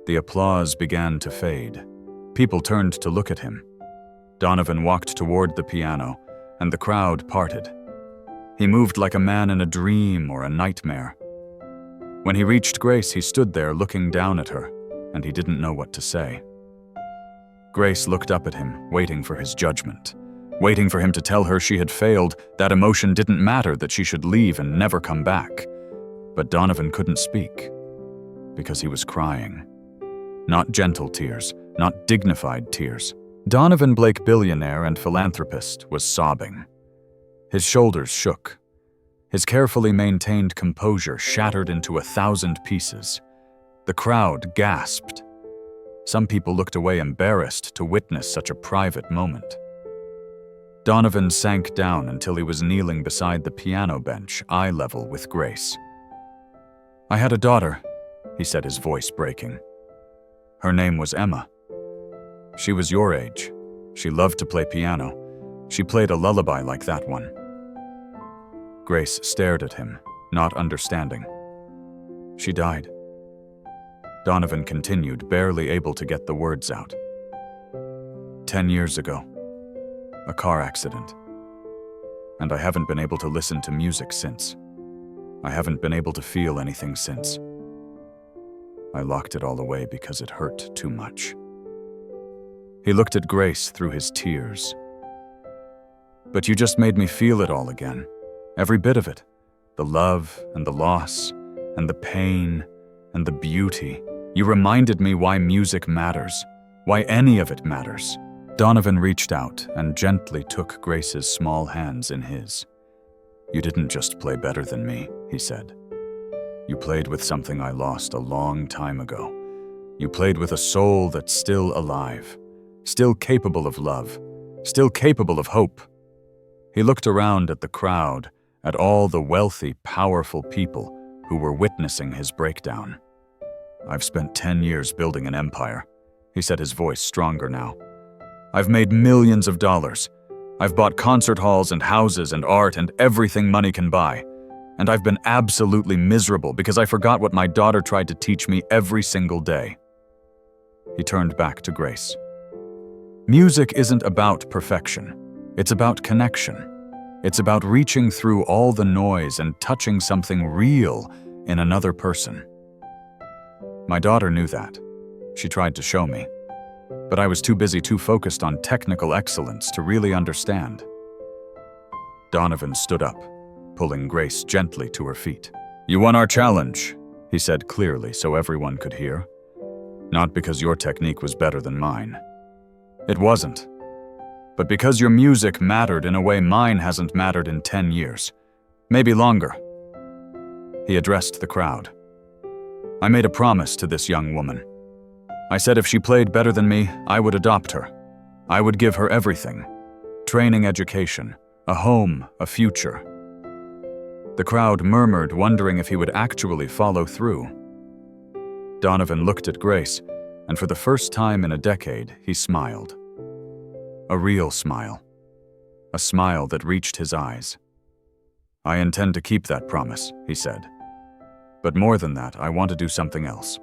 The applause began to fade. People turned to look at him. Donovan walked toward the piano, and the crowd parted. He moved like a man in a dream or a nightmare. When he reached Grace, he stood there looking down at her, and he didn't know what to say. Grace looked up at him, waiting for his judgment, waiting for him to tell her she had failed, that emotion didn't matter, that she should leave and never come back. But Donovan couldn't speak, because he was crying. Not gentle tears, not dignified tears. Donovan Blake, billionaire and philanthropist, was sobbing. His shoulders shook. His carefully maintained composure shattered into 1,000 pieces. The crowd gasped. Some people looked away embarrassed to witness such a private moment. Donovan sank down until he was kneeling beside the piano bench, eye level with Grace. "I had a daughter," he said, his voice breaking. "Her name was Emma. She was your age. She loved to play piano. She played a lullaby like that one." Grace stared at him, not understanding. "She died." Donovan continued, barely able to get the words out. 10 years ago. A car accident. And I haven't been able to listen to music since. I haven't been able to feel anything since. I locked it all away because it hurt too much." He looked at Grace through his tears. "But you just made me feel it all again. Every bit of it. The love and the loss and the pain and the beauty. You reminded me why music matters, why any of it matters." Donovan reached out and gently took Grace's small hands in his. "You didn't just play better than me," he said. "You played with something I lost a long time ago. You played with a soul that's still alive, still capable of love, still capable of hope." He looked around at the crowd, at all the wealthy, powerful people who were witnessing his breakdown. "I've spent 10 years building an empire," he said, his voice stronger now. "I've made millions of dollars. I've bought concert halls and houses and art and everything money can buy. And I've been absolutely miserable because I forgot what my daughter tried to teach me every single day." He turned back to Grace. "Music isn't about perfection. It's about connection. It's about reaching through all the noise and touching something real in another person. My daughter knew that. She tried to show me. But I was too busy, too focused on technical excellence to really understand." Donovan stood up, pulling Grace gently to her feet. "You won our challenge," he said clearly so everyone could hear. "Not because your technique was better than mine. It wasn't. But because your music mattered in a way mine hasn't mattered in 10 years. Maybe longer." He addressed the crowd. "I made a promise to this young woman. I said if she played better than me, I would adopt her. I would give her everything. Training, education, a home, a future." The crowd murmured, wondering if he would actually follow through. Donovan looked at Grace, and for the first time in a decade, he smiled. A real smile. A smile that reached his eyes. "I intend to keep that promise," he said. "But more than that, I want to do something else."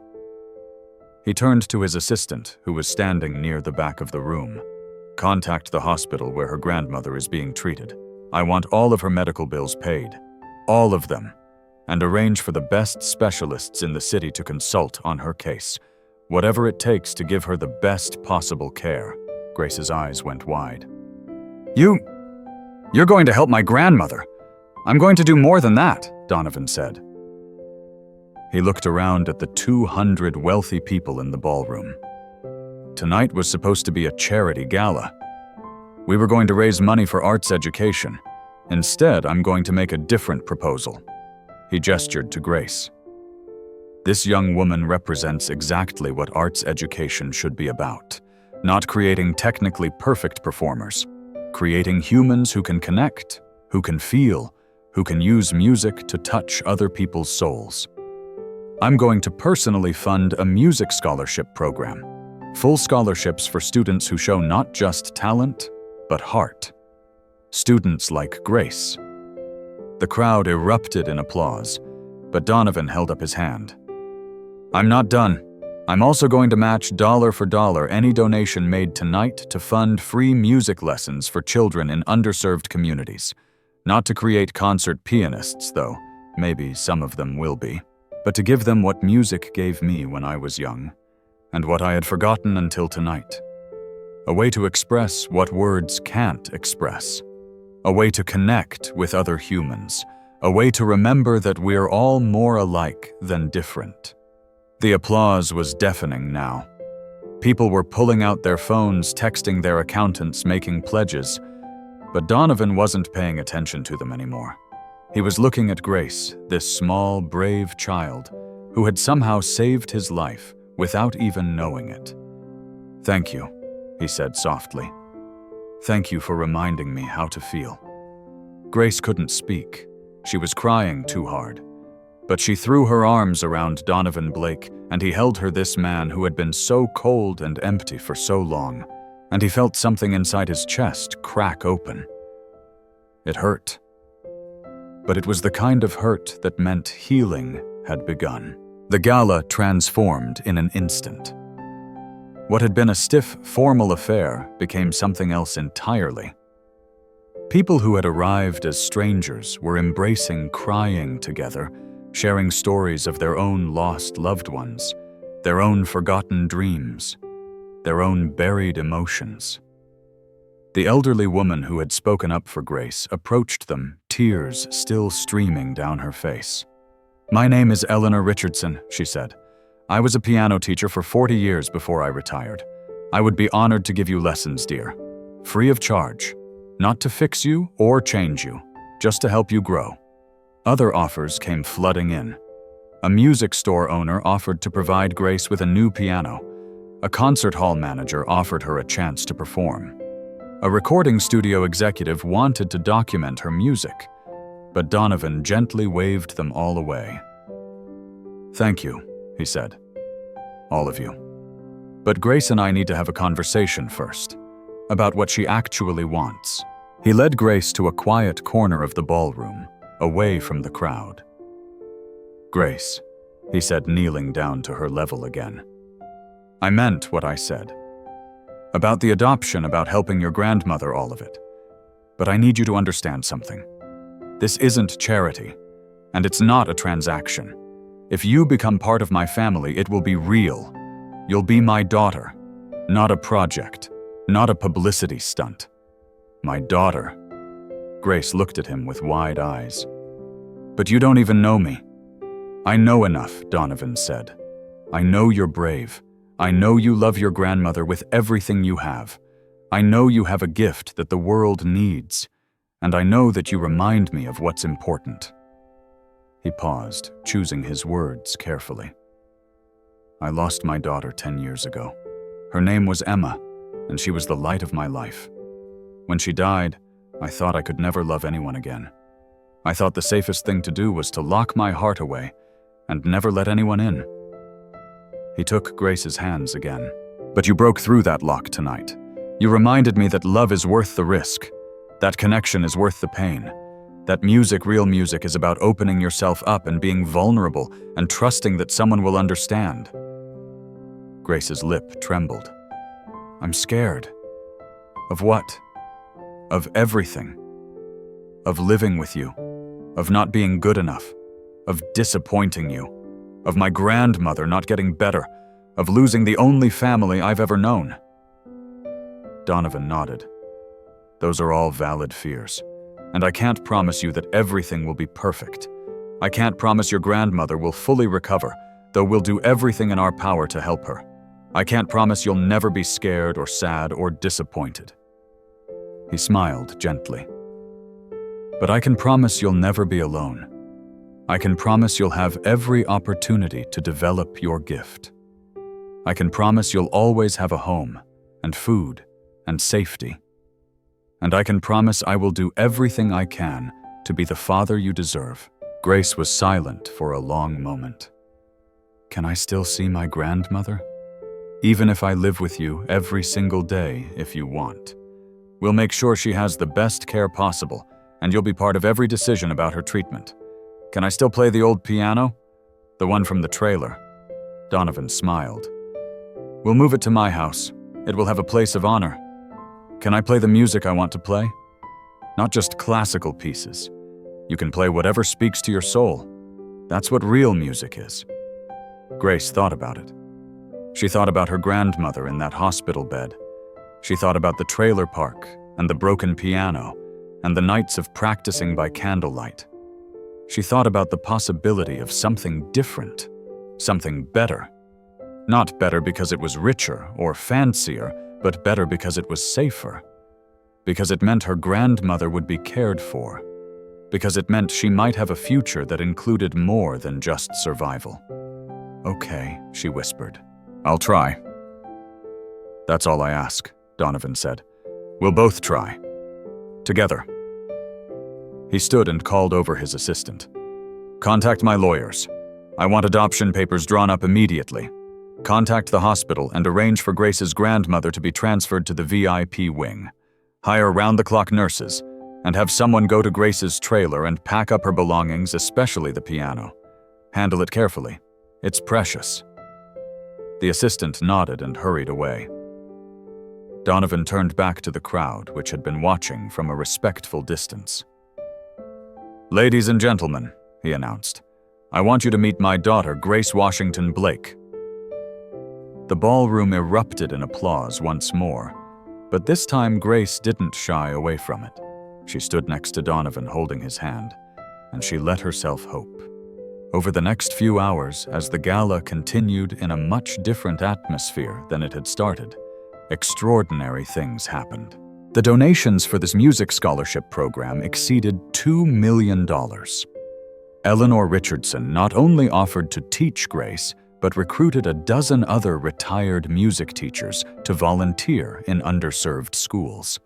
He turned to his assistant, who was standing near the back of the room. "Contact the hospital where her grandmother is being treated. I want all of her medical bills paid. All of them. And arrange for the best specialists in the city to consult on her case. Whatever it takes to give her the best possible care." Grace's eyes went wide. You're going to help my grandmother. I'm going to do more than that," Donovan said. He looked around at the 200 wealthy people in the ballroom. Tonight was supposed to be a charity gala. We were going to raise money for arts education. Instead, I'm going to make a different proposal. He gestured to Grace. This young woman represents exactly what arts education should be about. Not creating technically perfect performers. Creating humans who can connect, who can feel, who can use music to touch other people's souls. I'm going to personally fund a music scholarship program. Full scholarships for students who show not just talent, but heart. Students like Grace. The crowd erupted in applause, but Donovan held up his hand. "I'm not done. I'm also going to match dollar for dollar any donation made tonight to fund free music lessons for children in underserved communities. Not to create concert pianists, though. Maybe some of them will be. But to give them what music gave me when I was young, and what I had forgotten until tonight. A way to express what words can't express. A way to connect with other humans. A way to remember that we're all more alike than different." The applause was deafening now. People were pulling out their phones, texting their accountants, making pledges. But Donovan wasn't paying attention to them anymore. He was looking at Grace, this small, brave child, who had somehow saved his life without even knowing it. "Thank you," he said softly. "Thank you for reminding me how to feel." Grace couldn't speak. She was crying too hard. But she threw her arms around Donovan Blake, and he held her, this man who had been so cold and empty for so long, and he felt something inside his chest crack open. It hurt. But it was the kind of hurt that meant healing had begun. The gala transformed in an instant. What had been a stiff, formal affair became something else entirely. People who had arrived as strangers were embracing, crying together, sharing stories of their own lost loved ones, their own forgotten dreams, their own buried emotions. The elderly woman who had spoken up for Grace approached them, tears still streaming down her face. "My name is Eleanor Richardson," she said. "I was a piano teacher for 40 years before I retired. I would be honored to give you lessons, dear. Free of charge. Not to fix you or change you, just to help you grow." Other offers came flooding in. A music store owner offered to provide Grace with a new piano. A concert hall manager offered her a chance to perform. A recording studio executive wanted to document her music, but Donovan gently waved them all away. "Thank you," he said. "All of you. But Grace and I need to have a conversation first, about what she actually wants." He led Grace to a quiet corner of the ballroom, away from the crowd. "Grace," he said, kneeling down to her level again. "I meant what I said. About the adoption, about helping your grandmother, all of it. But I need you to understand something. This isn't charity, and it's not a transaction. If you become part of my family, it will be real. You'll be my daughter, not a project, not a publicity stunt. My daughter." Grace looked at him with wide eyes. "But you don't even know me." "I know enough," Donovan said. "I know you're brave. I know you love your grandmother with everything you have. I know you have a gift that the world needs, and I know that you remind me of what's important." He paused, choosing his words carefully. "I lost my daughter 10 years ago. Her name was Emma, and she was the light of my life. When she died, I thought I could never love anyone again. I thought the safest thing to do was to lock my heart away and never let anyone in. He took Grace's hands again. "But you broke through that lock tonight. You reminded me that love is worth the risk. That connection is worth the pain. That music, real music, is about opening yourself up and being vulnerable and trusting that someone will understand." Grace's lip trembled. "I'm scared." "Of what?" "Of everything. Of living with you. Of not being good enough. Of disappointing you. Of my grandmother not getting better. Of losing the only family I've ever known." Donovan nodded. "Those are all valid fears. And I can't promise you that everything will be perfect. I can't promise your grandmother will fully recover, though we'll do everything in our power to help her. I can't promise you'll never be scared or sad or disappointed." He smiled gently. "But I can promise you'll never be alone. I can promise you'll have every opportunity to develop your gift. I can promise you'll always have a home, and food, and safety. And I can promise I will do everything I can to be the father you deserve." Grace was silent for a long moment. "Can I still see my grandmother?" "Even if I live with you every single day, if you want. We'll make sure she has the best care possible, and you'll be part of every decision about her treatment. Can I still play the old piano? The one from the trailer?" Donovan smiled. "We'll move it to my house. It will have a place of honor. Can I play the music I want to play? Not just classical pieces. You can play whatever speaks to your soul. That's what real music is." Grace thought about it. She thought about her grandmother in that hospital bed. She thought about the trailer park and the broken piano and the nights of practicing by candlelight. She thought about the possibility of something different, something better. Not better because it was richer or fancier, but better because it was safer. Because it meant her grandmother would be cared for. Because it meant she might have a future that included more than just survival. "Okay," she whispered. "I'll try." "That's all I ask," Donovan said. "We'll both try. Together." He stood and called over his assistant. "Contact my lawyers. I want adoption papers drawn up immediately. Contact the hospital and arrange for Grace's grandmother to be transferred to the VIP wing. Hire round-the-clock nurses, and have someone go to Grace's trailer and pack up her belongings, especially the piano. Handle it carefully. It's precious." The assistant nodded and hurried away. Donovan turned back to the crowd, which had been watching from a respectful distance. "Ladies and gentlemen," he announced, "I want you to meet my daughter, Grace Washington Blake." The ballroom erupted in applause once more, but this time Grace didn't shy away from it. She stood next to Donovan holding his hand, and she let herself hope. Over the next few hours, as the gala continued in a much different atmosphere than it had started, extraordinary things happened. The donations for this music scholarship program exceeded $2 million. Eleanor Richardson not only offered to teach Grace, but recruited a dozen other retired music teachers to volunteer in underserved schools.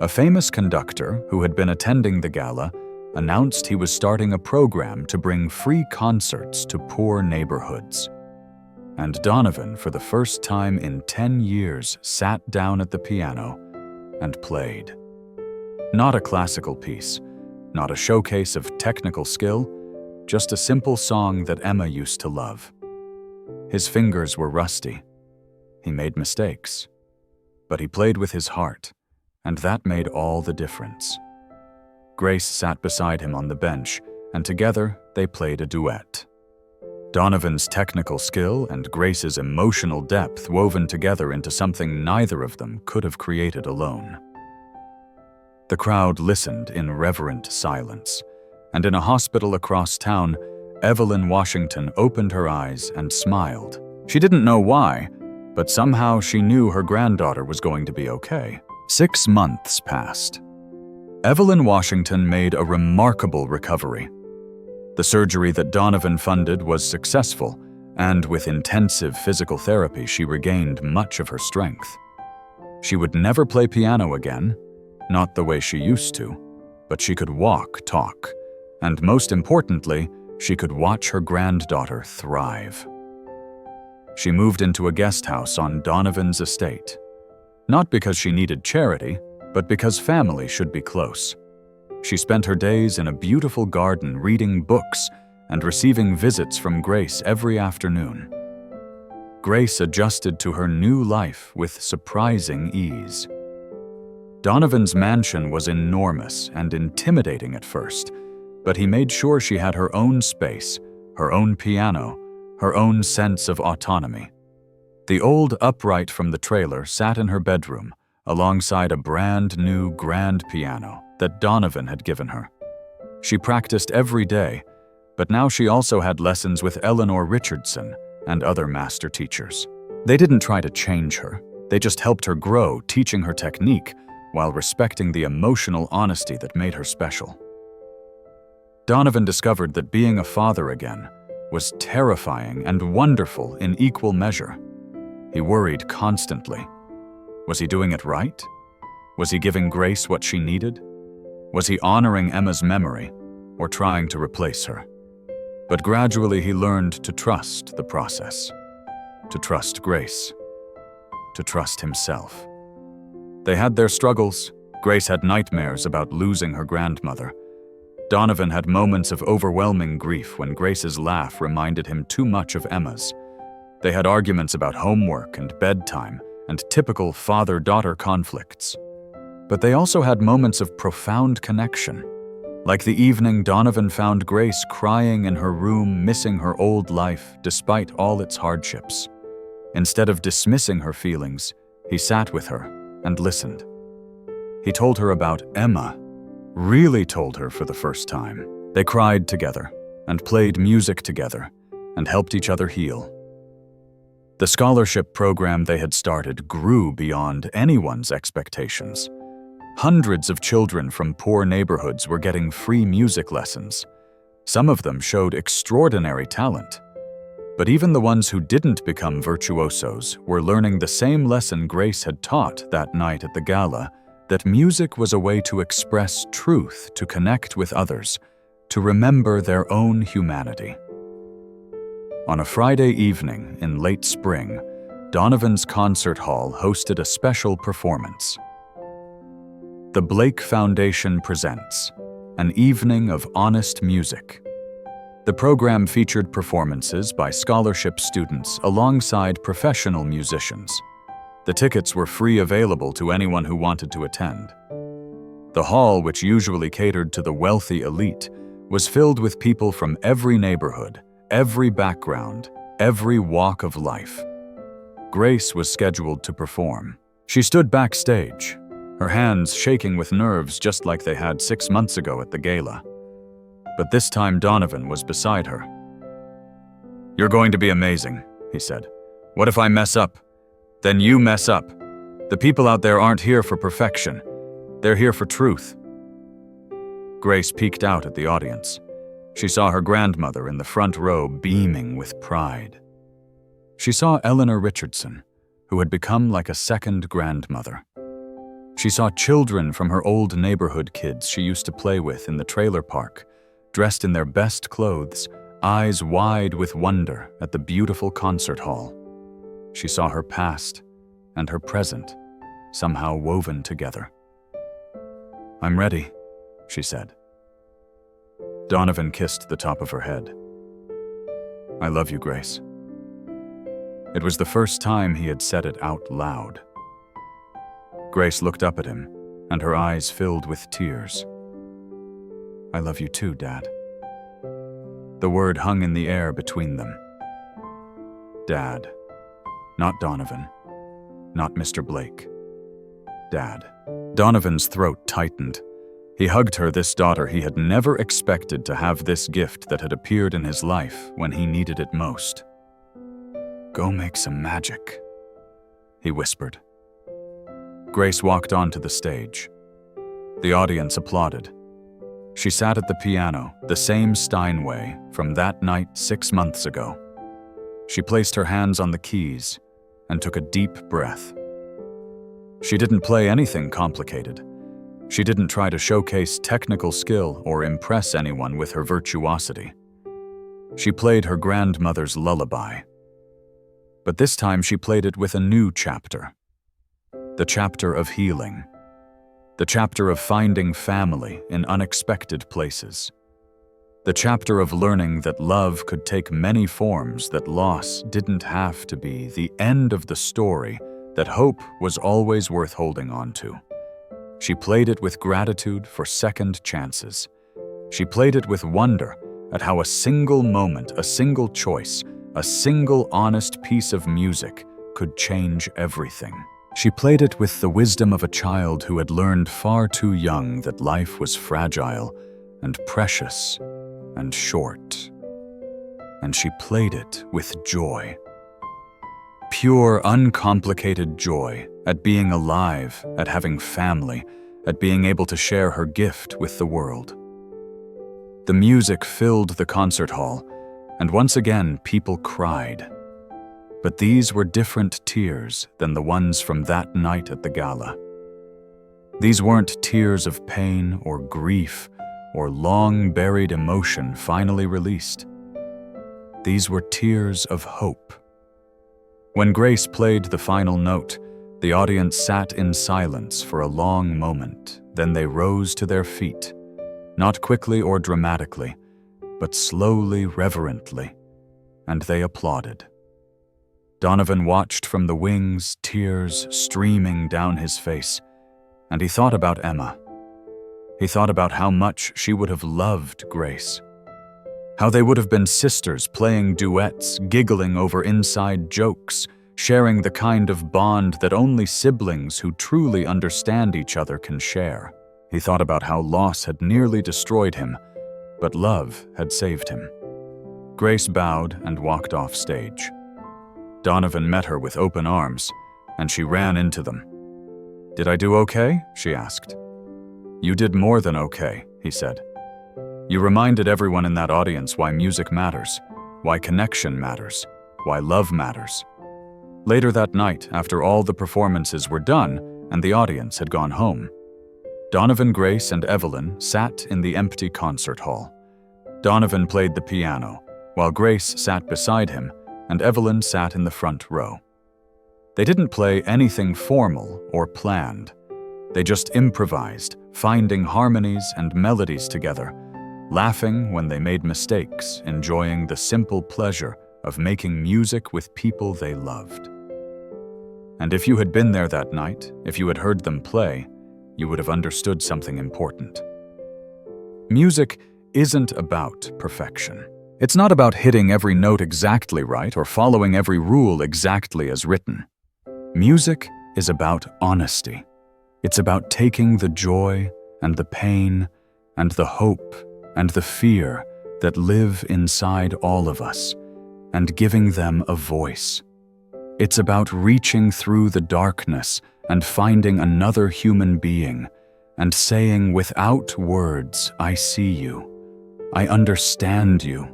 A famous conductor who had been attending the gala announced he was starting a program to bring free concerts to poor neighborhoods. And Donovan, for the first time in 10 years, sat down at the piano and played. Not a classical piece, not a showcase of technical skill, just a simple song that Emma used to love. His fingers were rusty. He made mistakes. But he played with his heart, and that made all the difference. Grace sat beside him on the bench, and together they played a duet. Donovan's technical skill and Grace's emotional depth woven together into something neither of them could have created alone. The crowd listened in reverent silence, and in a hospital across town, Evelyn Washington opened her eyes and smiled. She didn't know why, but somehow she knew her granddaughter was going to be okay. 6 months passed. Evelyn Washington made a remarkable recovery. The surgery that Donovan funded was successful, and with intensive physical therapy, she regained much of her strength. She would never play piano again, not the way she used to, but she could walk, talk, and most importantly, she could watch her granddaughter thrive. She moved into a guest house on Donovan's estate. Not because she needed charity, but because family should be close. She spent her days in a beautiful garden reading books and receiving visits from Grace every afternoon. Grace adjusted to her new life with surprising ease. Donovan's mansion was enormous and intimidating at first, but he made sure she had her own space, her own piano, her own sense of autonomy. The old upright from the trailer sat in her bedroom, alongside a brand new grand piano that Donovan had given her. She practiced every day, but now she also had lessons with Eleanor Richardson and other master teachers. They didn't try to change her, they just helped her grow, teaching her technique while respecting the emotional honesty that made her special. Donovan discovered that being a father again was terrifying and wonderful in equal measure. He worried constantly. Was he doing it right? Was he giving Grace what she needed? Was he honoring Emma's memory or trying to replace her? But gradually he learned to trust the process, to trust Grace, to trust himself. They had their struggles. Grace had nightmares about losing her grandmother. Donovan had moments of overwhelming grief when Grace's laugh reminded him too much of Emma's. They had arguments about homework and bedtime and typical father-daughter conflicts. But they also had moments of profound connection, like the evening Donovan found Grace crying in her room, missing her old life despite all its hardships. Instead of dismissing her feelings, he sat with her and listened. He told her about Emma, really told her for the first time. They cried together and played music together and helped each other heal. The scholarship program they had started grew beyond anyone's expectations. Hundreds of children from poor neighborhoods were getting free music lessons. Some of them showed extraordinary talent. But even the ones who didn't become virtuosos were learning the same lesson Grace had taught that night at the gala, that music was a way to express truth, to connect with others, to remember their own humanity. On a Friday evening in late spring, Donovan's concert hall hosted a special performance. The Blake Foundation presents an evening of honest music. The program featured performances by scholarship students alongside professional musicians. The tickets were free available to anyone who wanted to attend. The hall, which usually catered to the wealthy elite, was filled with people from every neighborhood, every background, every walk of life. Grace was scheduled to perform. She stood backstage, her hands shaking with nerves just like they had 6 months ago at the gala. But this time Donovan was beside her. "You're going to be amazing," he said. "What if I mess up? Then you mess up. The people out there aren't here for perfection. They're here for truth." Grace peeked out at the audience. She saw her grandmother in the front row beaming with pride. She saw Eleanor Richardson, who had become like a second grandmother. She saw children from her old neighborhood kids she used to play with in the trailer park, dressed in their best clothes, eyes wide with wonder at the beautiful concert hall. She saw her past and her present, somehow woven together. "I'm ready," she said. Donovan kissed the top of her head. "I love you, Grace." It was the first time he had said it out loud. Grace looked up at him, and her eyes filled with tears. "I love you too, Dad." The word hung in the air between them. Dad. Not Donovan. Not Mr. Blake. Dad. Donovan's throat tightened. He hugged her, this daughter he had never expected to have, this gift that had appeared in his life when he needed it most. "Go make some magic," he whispered. Grace walked onto the stage. The audience applauded. She sat at the piano, the same Steinway from that night 6 months ago. She placed her hands on the keys and took a deep breath. She didn't play anything complicated. She didn't try to showcase technical skill or impress anyone with her virtuosity. She played her grandmother's lullaby. But this time she played it with a new chapter. The chapter of healing. The chapter of finding family in unexpected places. The chapter of learning that love could take many forms, that loss didn't have to be the end of the story, that hope was always worth holding on to. She played it with gratitude for second chances. She played it with wonder at how a single moment, a single choice, a single honest piece of music could change everything. She played it with the wisdom of a child who had learned far too young that life was fragile and precious and short. And she played it with joy. Pure, uncomplicated joy at being alive, at having family, at being able to share her gift with the world. The music filled the concert hall, and once again people cried. But these were different tears than the ones from that night at the gala. These weren't tears of pain or grief or long-buried emotion finally released. These were tears of hope. When Grace played the final note, the audience sat in silence for a long moment. Then they rose to their feet, not quickly or dramatically, but slowly, reverently, and they applauded. Donovan watched from the wings, tears streaming down his face, and he thought about Emma. He thought about how much she would have loved Grace. How they would have been sisters playing duets, giggling over inside jokes, sharing the kind of bond that only siblings who truly understand each other can share. He thought about how loss had nearly destroyed him, but love had saved him. Grace bowed and walked off stage. Donovan met her with open arms, and she ran into them. "Did I do okay?" she asked. "You did more than okay," he said. "You reminded everyone in that audience why music matters, why connection matters, why love matters." Later that night, after all the performances were done and the audience had gone home, Donovan, Grace, and Evelyn sat in the empty concert hall. Donovan played the piano, while Grace sat beside him, and Evelyn sat in the front row. They didn't play anything formal or planned. They just improvised, finding harmonies and melodies together, laughing when they made mistakes, enjoying the simple pleasure of making music with people they loved. And if you had been there that night, if you had heard them play, you would have understood something important. Music isn't about perfection. It's not about hitting every note exactly right or following every rule exactly as written. Music is about honesty. It's about taking the joy and the pain and the hope and the fear that live inside all of us and giving them a voice. It's about reaching through the darkness and finding another human being and saying without words, "I see you. I understand you.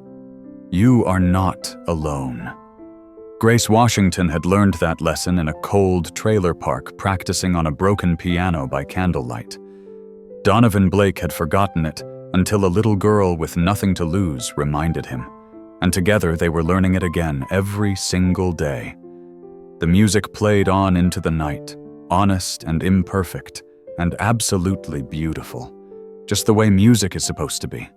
You are not alone." Grace Washington had learned that lesson in a cold trailer park practicing on a broken piano by candlelight. Donovan Blake had forgotten it until a little girl with nothing to lose reminded him, and together they were learning it again every single day. The music played on into the night, honest and imperfect, and absolutely beautiful, just the way music is supposed to be.